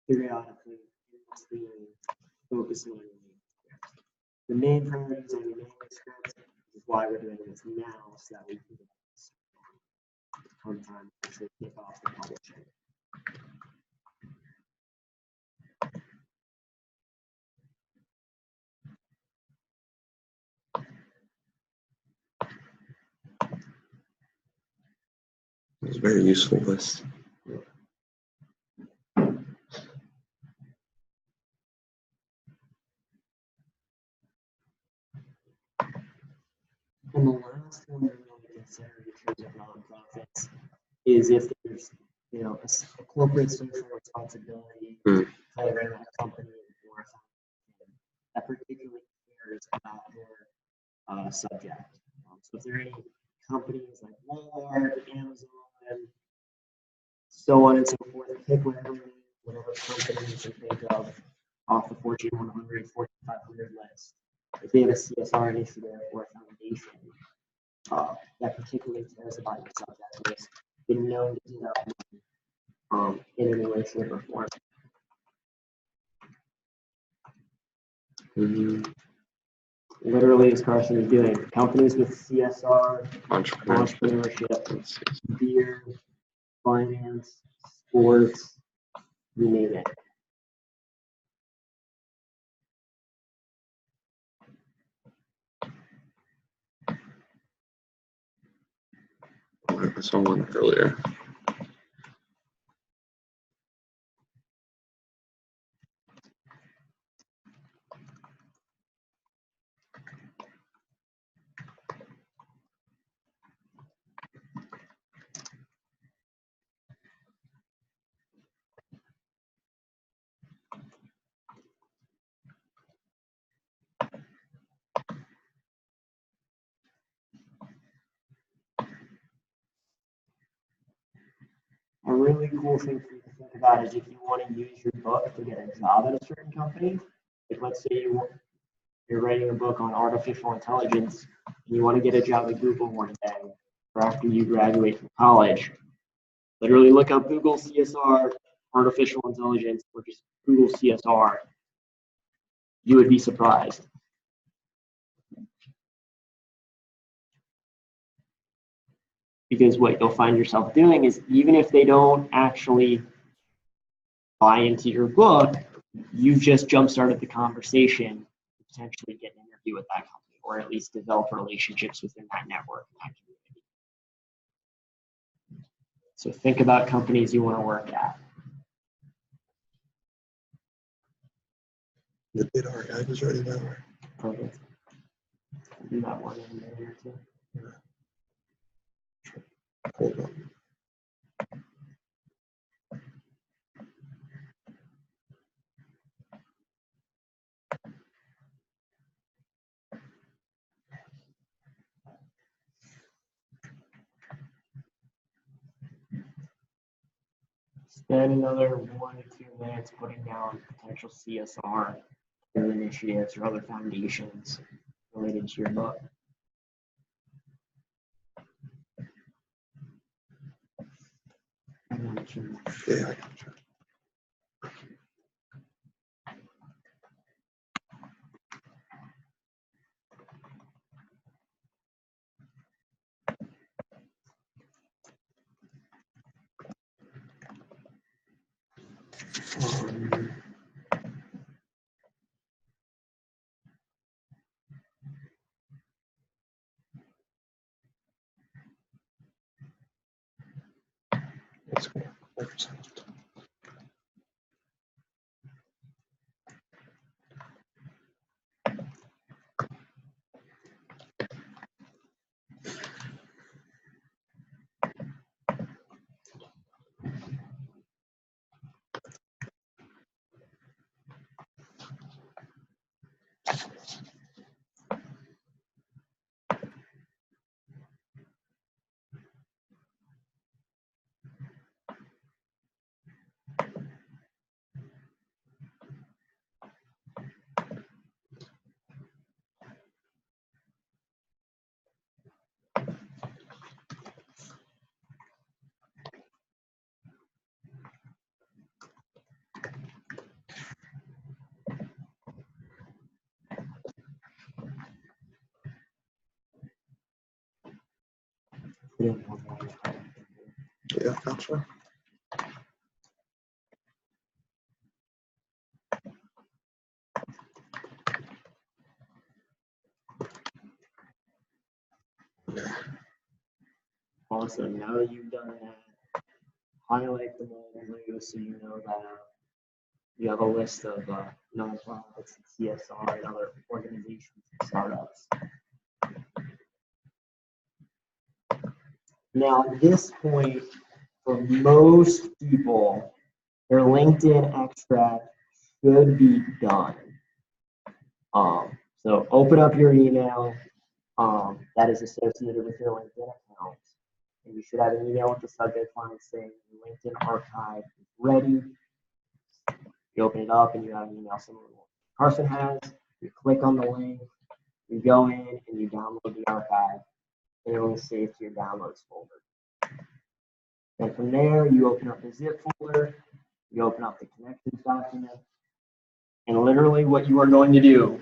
periodically in between focusing on your main script. The main priorities on your manuscript is why we're doing this now, so that we can get this on time to actually kick off the publishing. It was a very useful list. And the last one to really consider in terms of nonprofits is if there's, you know, a corporate social responsibility favoring that company or something that particularly cares about your subject. So if there are any companies like Walmart, Amazon, so on and so forth, pick whatever company you can think of off the Fortune 100, Fortune 500 list. If they have a CSR initiative or a foundation that particularly cares about your subject, or has been known to do that in any way, shape, or form. Literally, as Carson is doing, companies with CSR, entrepreneurship, beer, finance, sports, you name it. I saw one earlier. A really cool thing for you to think about is if you want to use your book to get a job at a certain company. Like let's say you're writing a book on artificial intelligence and you want to get a job at Google one day or after you graduate from college. Literally look up Google CSR, artificial intelligence, or just Google CSR. You would be surprised. Because what you'll find yourself doing is even if they don't actually buy into your book, you've just jump-started the conversation to potentially get an interview with that company or at least develop relationships within that network, that community. So think about companies you want to work at. The data archive is ready now. Perfect. I'll do that one in a minute or two. Hold on. Spend another 1 to 2 minutes putting down potential CSR initiatives or other foundations related to your book. Yeah, I got you. Let's go. Microsoft. put in one more. Yeah, gotcha. Also, now that you've done that, highlight them all blue so you know that you have a list of nonprofits, CSR, and other organizations and startups. Now, at this point, for most people, their LinkedIn extract should be done. So open up your email that is associated with your LinkedIn account. And you should have an email with the subject line saying your LinkedIn archive is ready. You open it up and you have an email similar to what Carson has. You click on the link, you go in and you download the archive, and it will save to your downloads folder. And from there, you open up the zip folder, you open up the connections document, and literally what you are going to do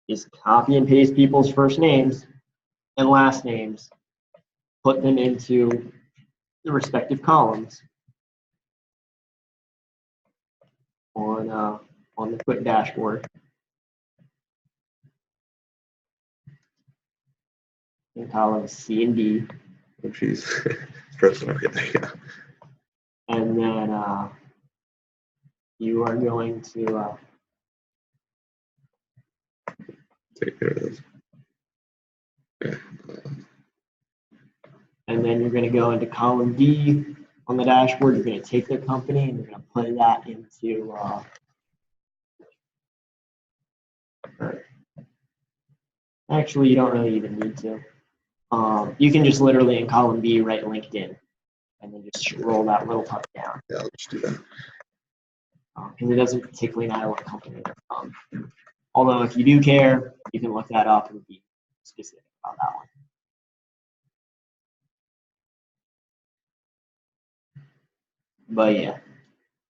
is copy and paste people's first names and last names, put them into the respective columns on the Quick dashboard. In columns C and D. Oh, jeez. Person, okay, there you go. And then you are going to Take care of this. Okay. and then you're going to go into column D on the dashboard. You're going to take their company and you're going to put that into actually, you don't really even need to. You can just literally in column B write LinkedIn and then just scroll that little tuck down. Yeah, I'll just do that. Because it doesn't particularly matter what company they're from. Although if you do care, you can look that up and be specific about that one. But yeah,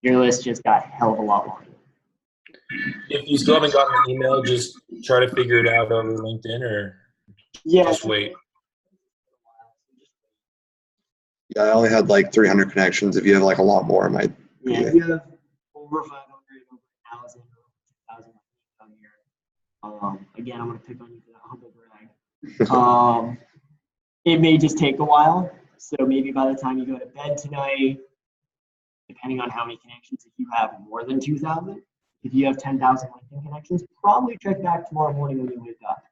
your list just got a hell of a lot longer. If you still haven't gotten an email, just try to figure it out over LinkedIn or just wait. Yeah, I only had like 300 connections. If you have like a lot more, it might. Yeah, if you have over 500, over 1,000, or 2,000 on here. Again, I'm gonna pick on you for that humble brag. It may just take a while. So maybe by the time you go to bed tonight, depending on how many connections, if you have more than 2,000, if you have 10,000 LinkedIn connections, probably check back tomorrow morning when you wake up.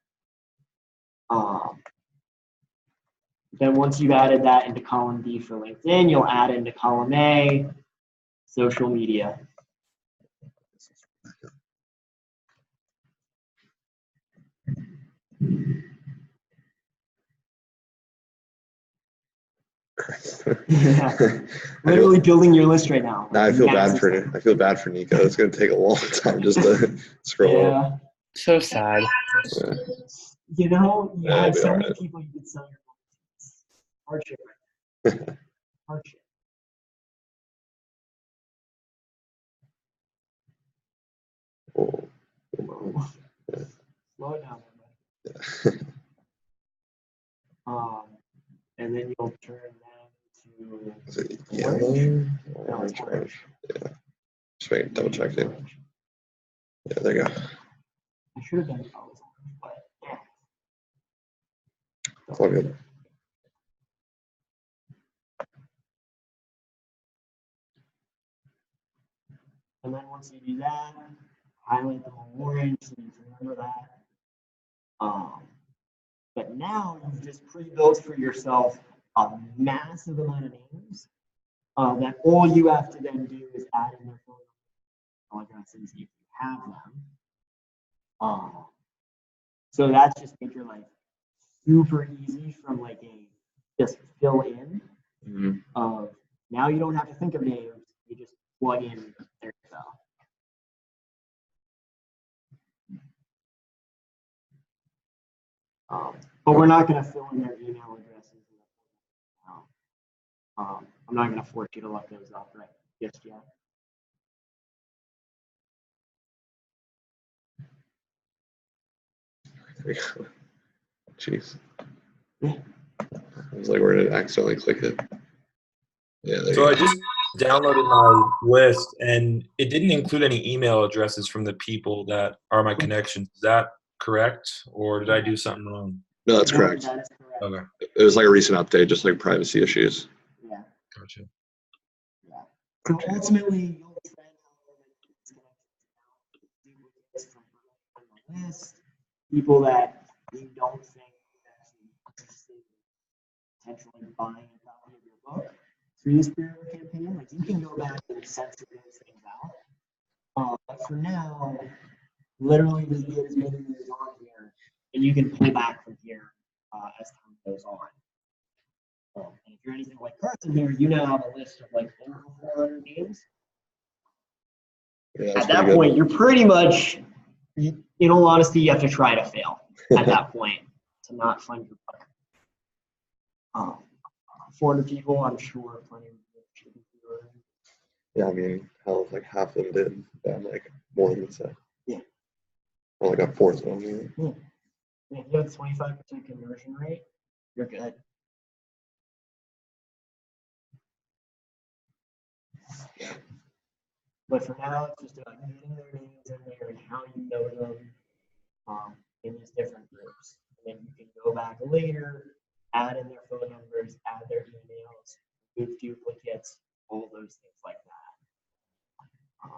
Then once you've added that into column B for LinkedIn, you'll add into column A, social media. Yeah. Literally building your list right now. Now I feel bad for Nico. It's gonna take a long time just to scroll up. So sad. Yeah. You know, you Yeah, had so it'll be many alright. people you could sell your books. Hardship. Hardship. Oh. Slow it down. Yeah. And then you'll turn that to Is it yellow? Orange, orange. Yeah. Just wait, double check it. Yeah, there you go. I should have done it always, but yeah. It's all good. And then once you do that, highlight them on orange so you can remember that. But now you've just pre-built for yourself a massive amount of names that all you have to then do is add in their phone addresses if you have them. So that's just make your life super easy from like a just fill in of now you don't have to think of names, you just plug in their info. But we're not going to fill in their email addresses. I'm not going to force you to look those up right just yet. There you go. Jeez. I was like, where did I accidentally click it? Yeah, there So I you go. just downloaded my list, and it didn't include any email addresses from the people that are my connections. Is that correct, or did I do something wrong? No, that's No, correct. that is correct. Okay, It was like a recent update, just like privacy issues. Yeah. gotcha. So ultimately, you'll try and from the list, people that you don't think are actually interested in potentially buying a copy of your book through this Spirit campaign. Like you can go back and censor those things out. But for now, literally just get as many as on here, and you can pull back from here as time goes on. And if you're anything like Carson here, you now have a list of like over 400 names. Yeah, At that point, you're pretty much, in all honesty, you have to try to fail at that point to not fund your book. 400 people, I'm sure plenty of people should be doing. Yeah, I mean, hell, if like half of them did, then like more than that. Yeah. Or like a fourth of them. Yeah. If you have 25% conversion rate, you're good. But for now, it's just about getting their names in there and how you know them in these different groups. And then you can go back later, add in their phone numbers, add their emails, move duplicates, all those things like that.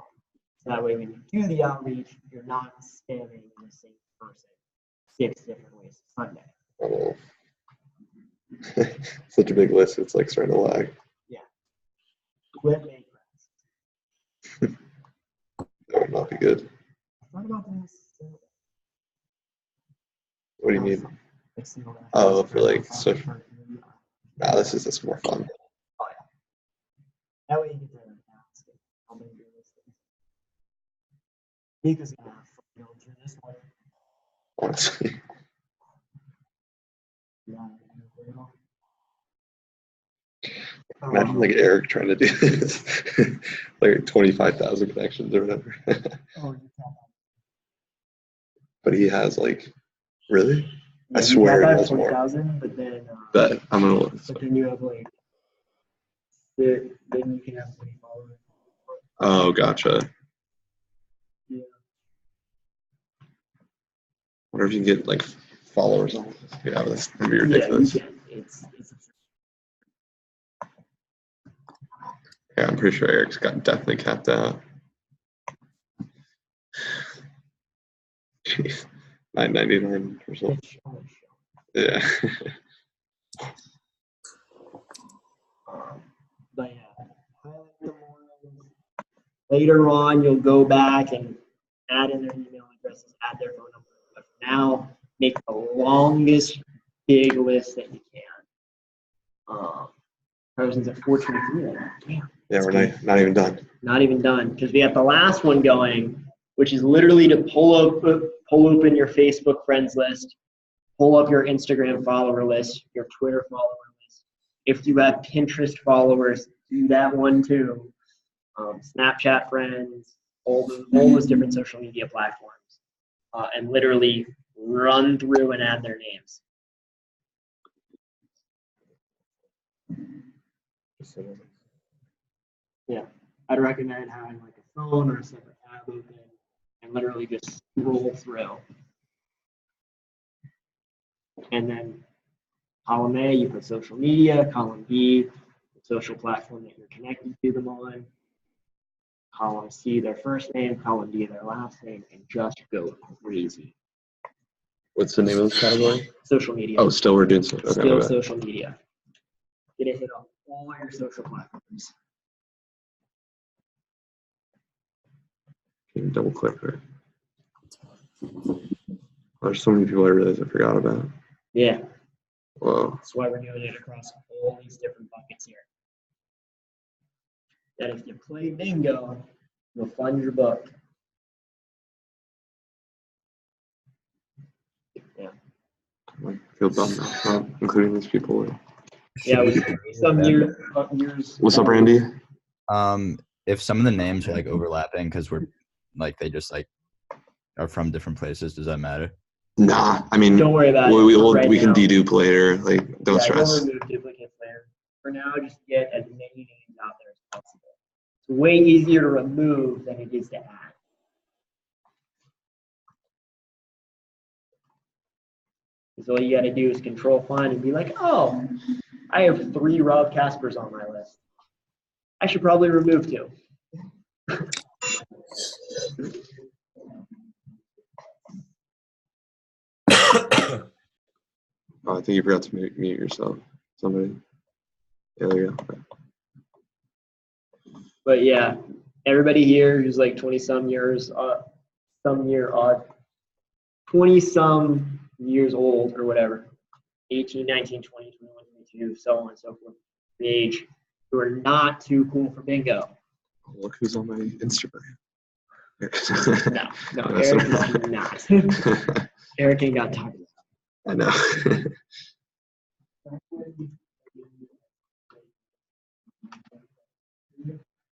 So that way, when you do the outreach, you're not spamming the same person 6 different ways to Sunday. Oh, such a big list, it's like starting to lag. Yeah. Quit making. That would not be good. I thought about this. What do you mean? Oh, for like social. Nah, this is more fun. Oh, yeah. That way you get to ask how many do those things. Nika's gonna have fun going through this one. Honestly. Imagine like Eric trying to do this. Like 25,000 connections or whatever. But he has like, really? Yeah, I swear you he got has that more. 20,000, but then But I'm gonna look. but then you have like then you can have 20 followers. Oh, gotcha. Yeah. Wonder if you can get like followers on this. Yeah, that's gonna be Yeah, you ridiculous. can. It's Yeah, I'm pretty sure Eric's got definitely capped out. Jeez, $9.99 or something. Yeah. But yeah, highlight the ones. Later on, you'll go back and add in their email addresses, add their phone number. But for now, make the longest big list that you can. Frozen's at 423 right now. Damn. Yeah, we're not even done. Not even done, because we have the last one going, which is literally to pull open your Facebook friends list, pull up your Instagram follower list, your Twitter follower list. If you have Pinterest followers, do that one too. Snapchat friends, all those different social media platforms, and literally run through and add their names. Yeah, I'd recommend having like a phone or a separate tab open and literally just scroll through. And then column A, you put social media. Column B, the social platform that you're connected to them on. Column C, their first name. Column D, their last name, and just go crazy. What's the name of this category? Social media. Oh, still we're doing social. Okay, Still social media. Get a hit on all your social platforms. Can you double click there? There's so many people I realized I forgot about. Yeah. Whoa. That's why we're doing it across all these different buckets here. That if you play bingo, you'll fund your book. Yeah. I feel dumb now, not including these people. Yeah, some years. What's up, Randy? If some of the names are like overlapping because we're like they just like are from different places, does that matter? Nah, I mean, Don't worry about it we right can now. dedupe later. Like, Don't stress. You'll remove duplicates later. For now, just get as many names out there as possible. It's way easier to remove than it is to add. Because all you got to do is control find and be like, oh, I have 3 Rob Caspers on my list. I should probably remove 2. Oh, I think you forgot to mute yourself. Somebody. Yeah, there you go. But yeah, everybody here who's like 20-some years, 20-some years old or whatever, 18, 19, 20, 21, 22, so on and so forth, the age, who are not too cool for bingo. Look who's on my Instagram. No, Eric is not. Eric ain't got time. I know.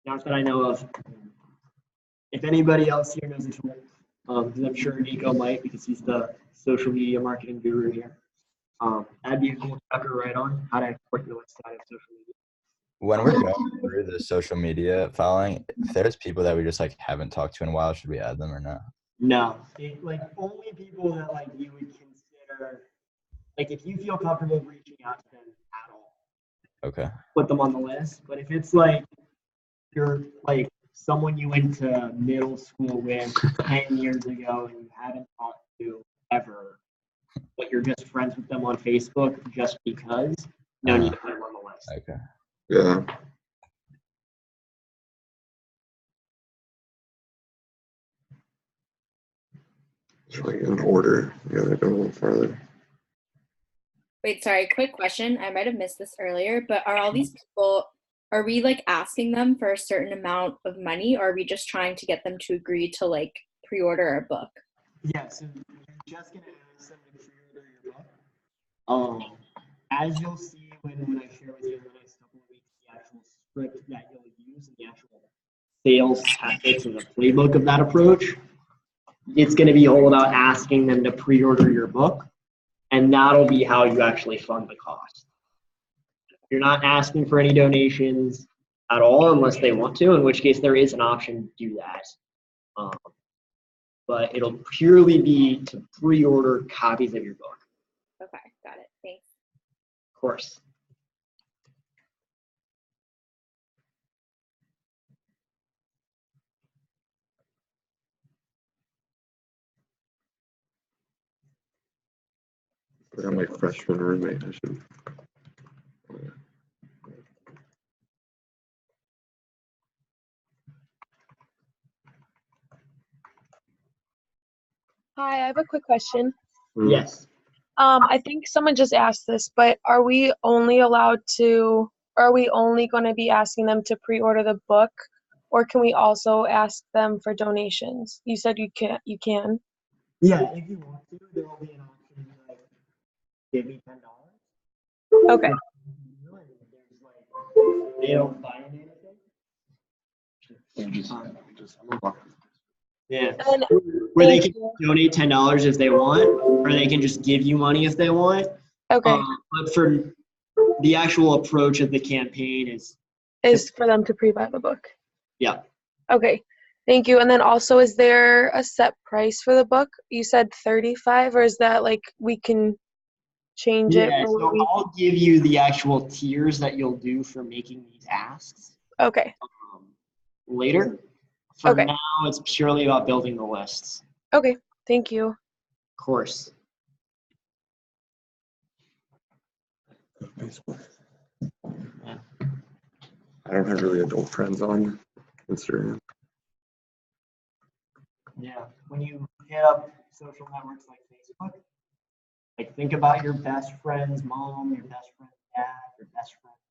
Not that I know of. If anybody else here knows a tool, because I'm sure Nico might, because he's the social media marketing guru here. That'd be a cool chapter right on how to export your list out of social media. When we're going through the social media following, if there's people that we just like haven't talked to in a while, should we add them or not? No, like only people that like you would consider, like if you feel comfortable reaching out to them at all, Okay. put them on the list. But if it's like you're like someone you went to middle school with 10 years ago and you haven't talked to ever, but you're just friends with them on Facebook just because, no need to put them on the list. Okay. Yeah. It's like in order. You gotta go a little farther. Wait, sorry, quick question. I might have missed this earlier, but are all these people, are we like asking them for a certain amount of money, or are we just trying to get them to agree to like pre-order a book? Yeah, so you're just gonna ask them to pre-order your book. As you'll see when I share with you in the next couple of weeks the actual script that you'll use and the actual sales tactics and the playbook of that approach, it's gonna be all about asking them to pre-order your book, and that'll be how you actually fund the cost. You're not asking for any donations at all unless they want to, in which case there is an option to do that. But it'll purely be to pre-order copies of your book. Okay, got it. Thanks. Of course. I got my freshman roommate. I should. Hi, I have a quick question. Yes. I think someone just asked this, but are we only going to be asking them to pre-order the book, or can we also ask them for donations? You said you can. Yeah, if you want to, there will be an option like give me $10. Okay. They don't buy anything. Yeah. And Where they can donate $10 if they want, or they can just give you money if they want. Okay. But for the actual approach of the campaign is for them to pre-buy the book. Yeah. Okay. Thank you. And then also, is there a set price for the book? You said $35, or is that like we can change it? Yeah, so I'll give you the actual tiers that you'll do for making these asks. Okay. Later. For Okay. now, it's purely about building the lists. Okay. Thank you. Of course. Facebook. I don't have really adult friends on Instagram. Yeah, when you hit up social networks like Facebook, like think about your best friend's mom, your best friend's dad, your best friend's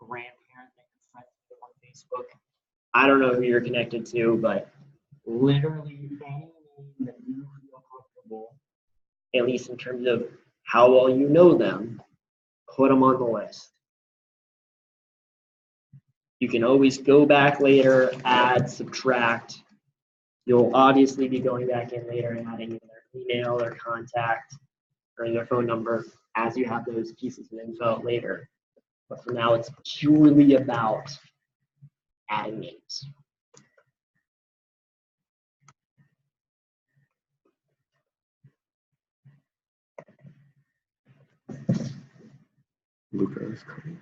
grandparent that you're friends with on Facebook. I don't know who you're connected to, but literally any name that you feel comfortable, at least in terms of how well you know them, put them on the list. You can always go back later, add, subtract. You'll obviously be going back in later and adding in their email, their contact, or their phone number. as you have those pieces of info later. But for now, it's purely about adding names. Luca is coming.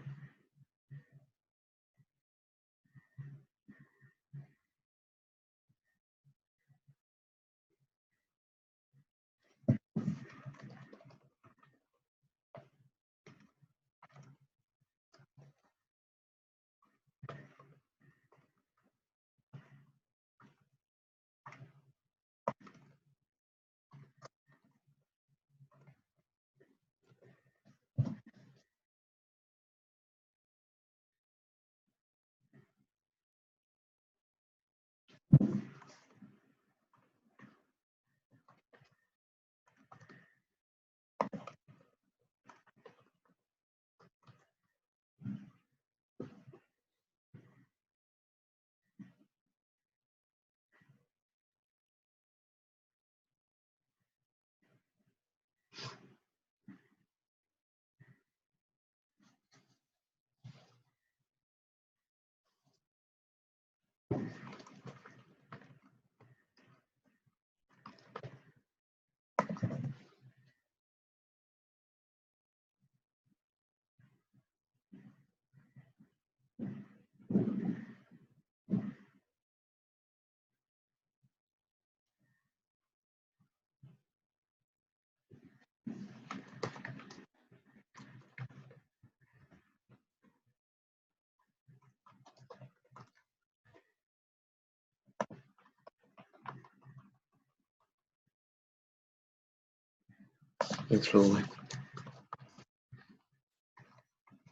Thanks for the link.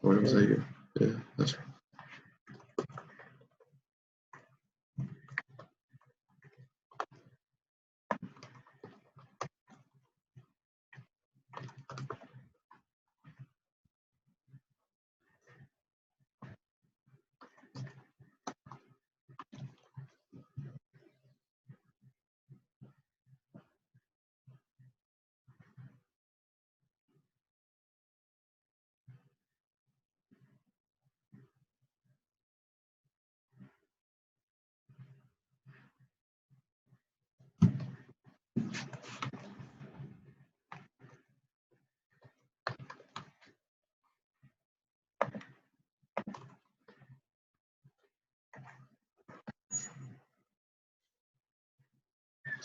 Or was that you? Yeah, that's right.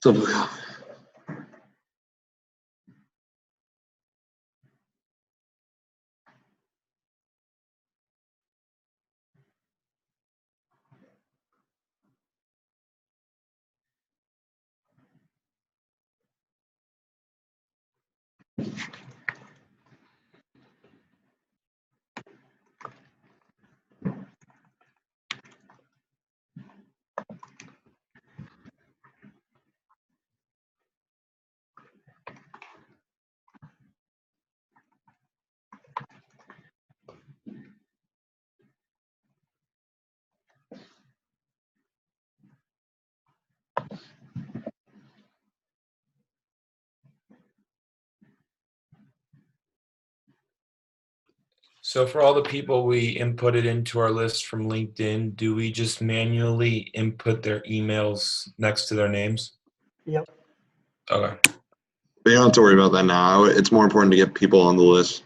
So, Luca. So for all the people we inputted into our list from LinkedIn, do we just manually input their emails next to their names? Yep. Okay. But you don't have to worry about that now. It's more important to get people on the list.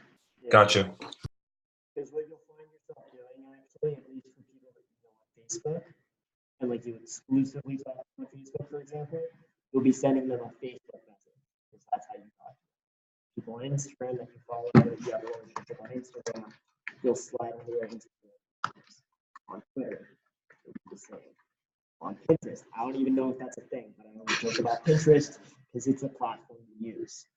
Gotcha. Because what you'll find yourself doing, actually, at least for people that you know on Facebook, and like you exclusively talk on Facebook, for example, you'll be sending them a Facebook message, because that's how you talk to people on Instagram that you follow. If you have a relationship on Instagram, you'll slide into their Instagram. On Twitter, it'll be the same. On Pinterest, I don't even know if that's a thing, but I only joke about Pinterest because it's a platform to use.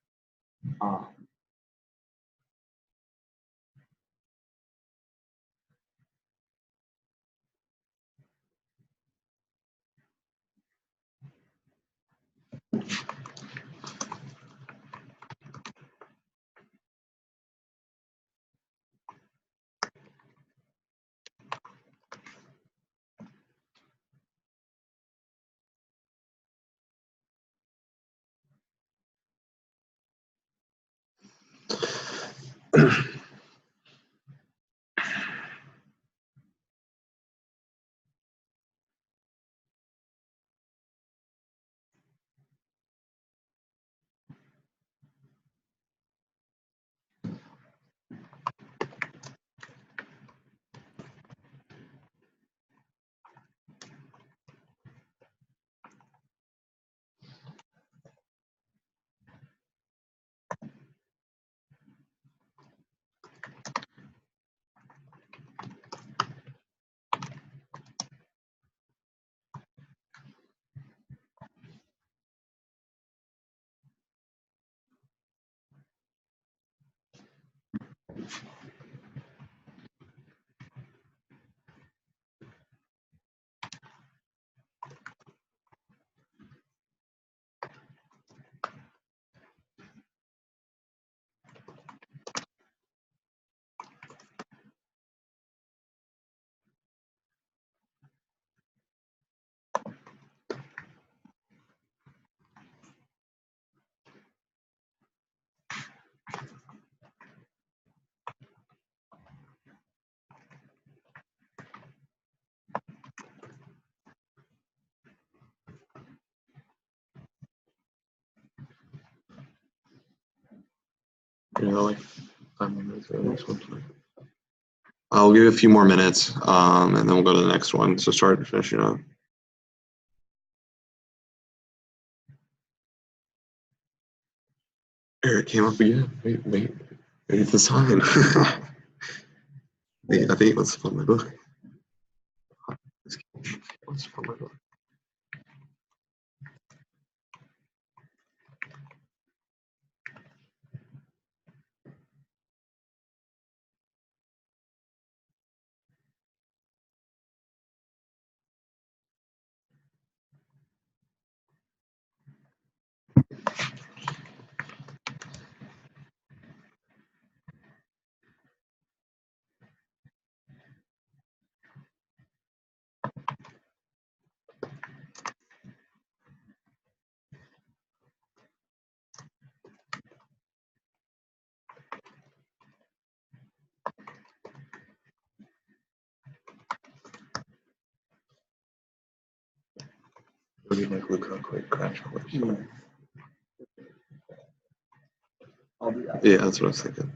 Like 5 more minutes for the next one. I'll give you a few more minutes, and then we'll go to the next one. So start finishing up. Eric came up again. Wait. It's the sign. Wait, I think let's flip my book. Let's flip my book. What do you like, Luca? Quick crash course. I'll do that. Yeah, that's what I was thinking.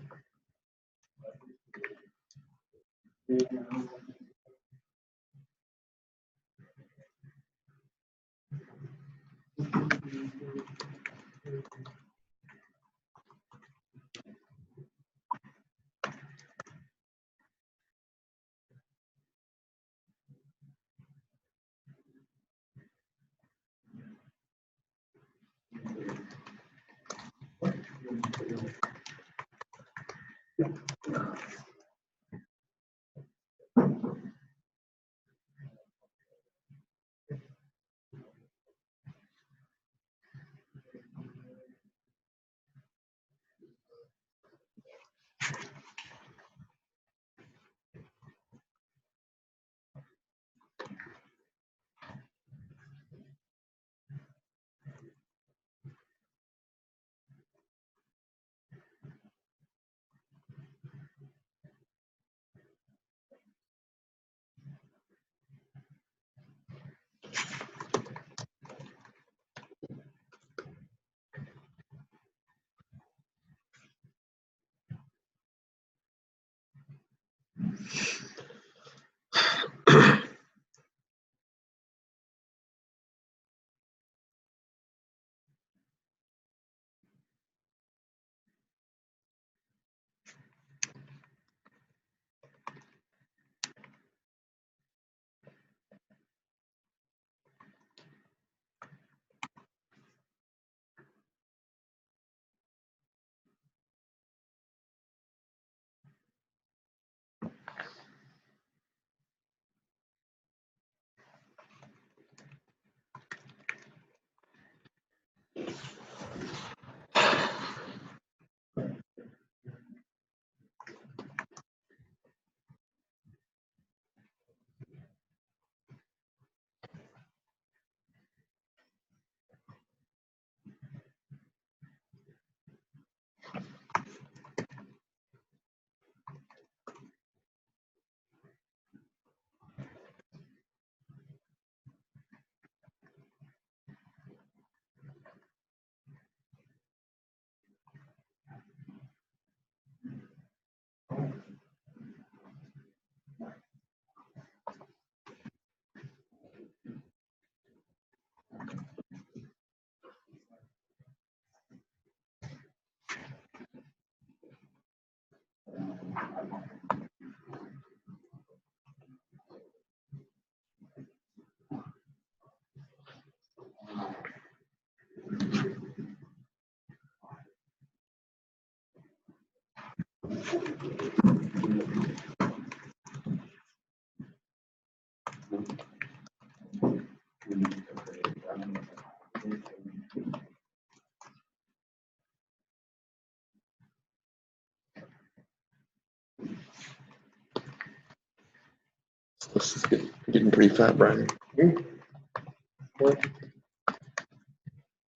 This is getting pretty fat, Brian. Right,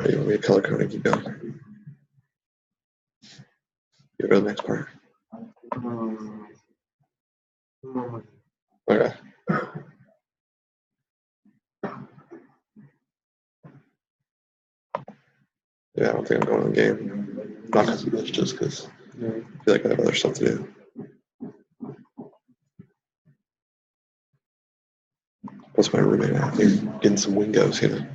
you want me to color code and keep going? Go to the next part. Okay. Yeah, I don't think I'm going to the game. Not because of this, just because I feel like I have other stuff to do. Plus my roommate and I think getting some windows, you know.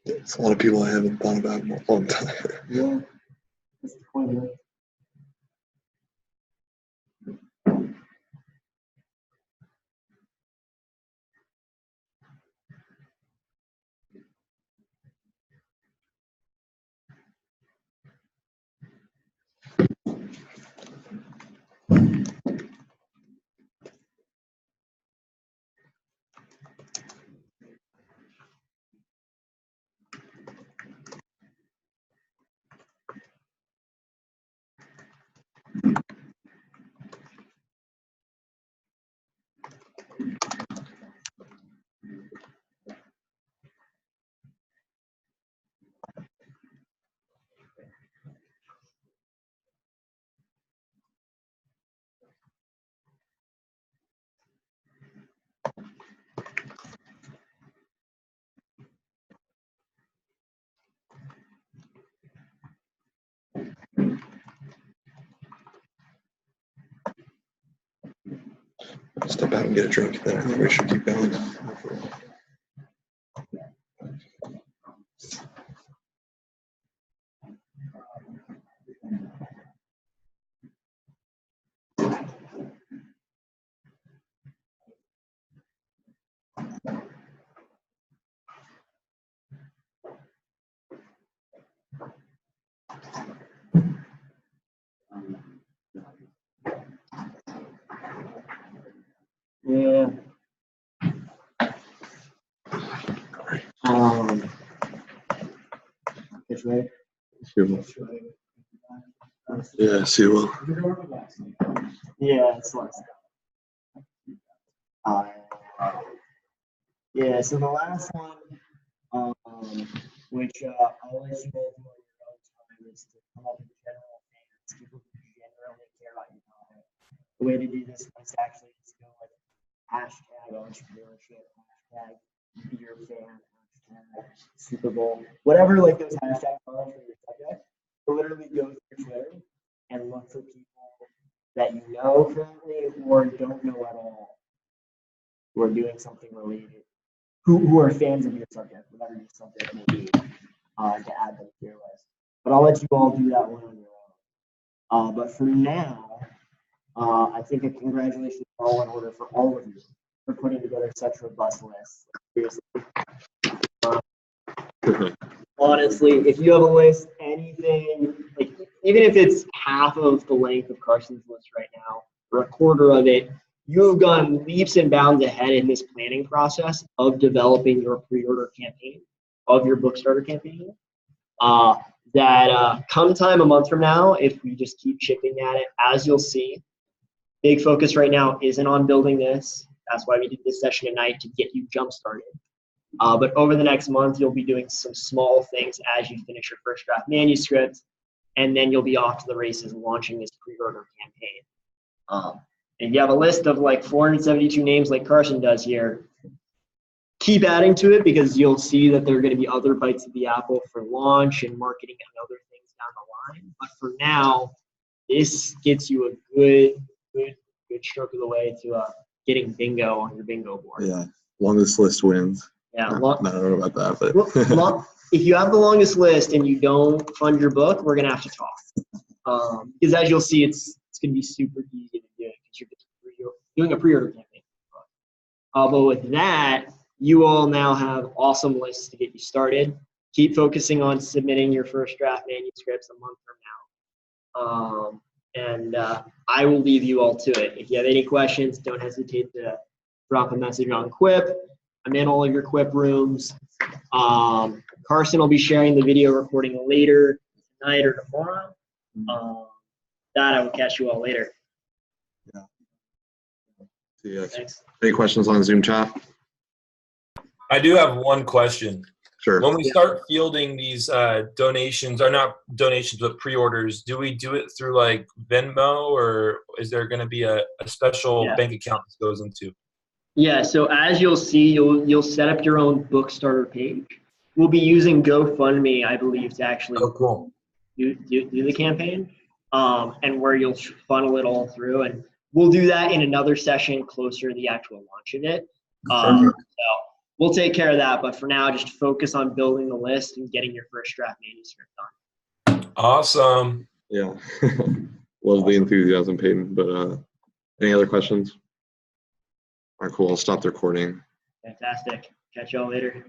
It's a lot of people I haven't thought about in a long time. Yeah, that's the point of it. I'll step out and get a drink, then I think we should keep going. Yeah. It's right. Yeah, see you will. Yeah, it's less. Yeah, so the last one, which I'll let you guys know your own time, is to come up with general things, people who generally care about your topic. The way to do this is actually just go with hashtag entrepreneurship, hashtag beer fan, hashtag Super Bowl, whatever like those hashtags are for your subject. So literally go through Twitter and look for people that you know currently or don't know at all who are doing something related, who are fans of your subject, whatever your subject may be, to add them to your list. But I'll let you all do that one on your own. But for now, I think a congratulations are all in order for all of you for putting together such a robust list. Seriously. Honestly, if you have a list, anything, like even if it's half of the length of Carson's list right now, or a quarter of it, you've gone leaps and bounds ahead in this planning process of developing your pre-order campaign, of your Bookstarter campaign. Come time a month from now, if we just keep chipping at it, as you'll see, big focus right now isn't on building this. That's why we did this session tonight, to get you jump started. But over the next month, you'll be doing some small things as you finish your first draft manuscript, and then you'll be off to the races launching this pre-order campaign. If you have a list of like 472 names like Carson does here, keep adding to it because you'll see that there are going to be other bites of the apple for launch and marketing and other things down the line. But for now, this gets you a good stroke of the way to getting bingo on your bingo board. Yeah, longest list wins. Yeah, I don't know about that, but if you have the longest list and you don't fund your book, we're gonna have to talk. Because as you'll see, it's gonna be super easy to do it because you're doing a pre-order campaign. But with that, you all now have awesome lists to get you started. Keep focusing on submitting your first draft manuscripts a month from now. I will leave you all to it. If you have any questions, don't hesitate to drop a message on Quip. I'm in all of your Quip rooms. Carson will be sharing the video recording later tonight or tomorrow. That I will catch you all later. Yeah. See you guys. Thanks. Any questions on Zoom chat? I do have one question. Sure. When we start fielding these donations, or not donations, but pre-orders, do we do it through like Venmo, or is there going to be a special bank account this goes into? Yeah, so as you'll see, you'll set up your own book starter page. We'll be using GoFundMe, I believe, to actually do the campaign, and where you'll funnel it all through. And we'll do that in another session closer to the actual launch of it. So we'll take care of that, but for now, just focus on building the list and getting your first draft manuscript done. Awesome. Yeah. Love the enthusiasm, Peyton. But any other questions? All right, cool. I'll stop the recording. Fantastic. Catch y'all later.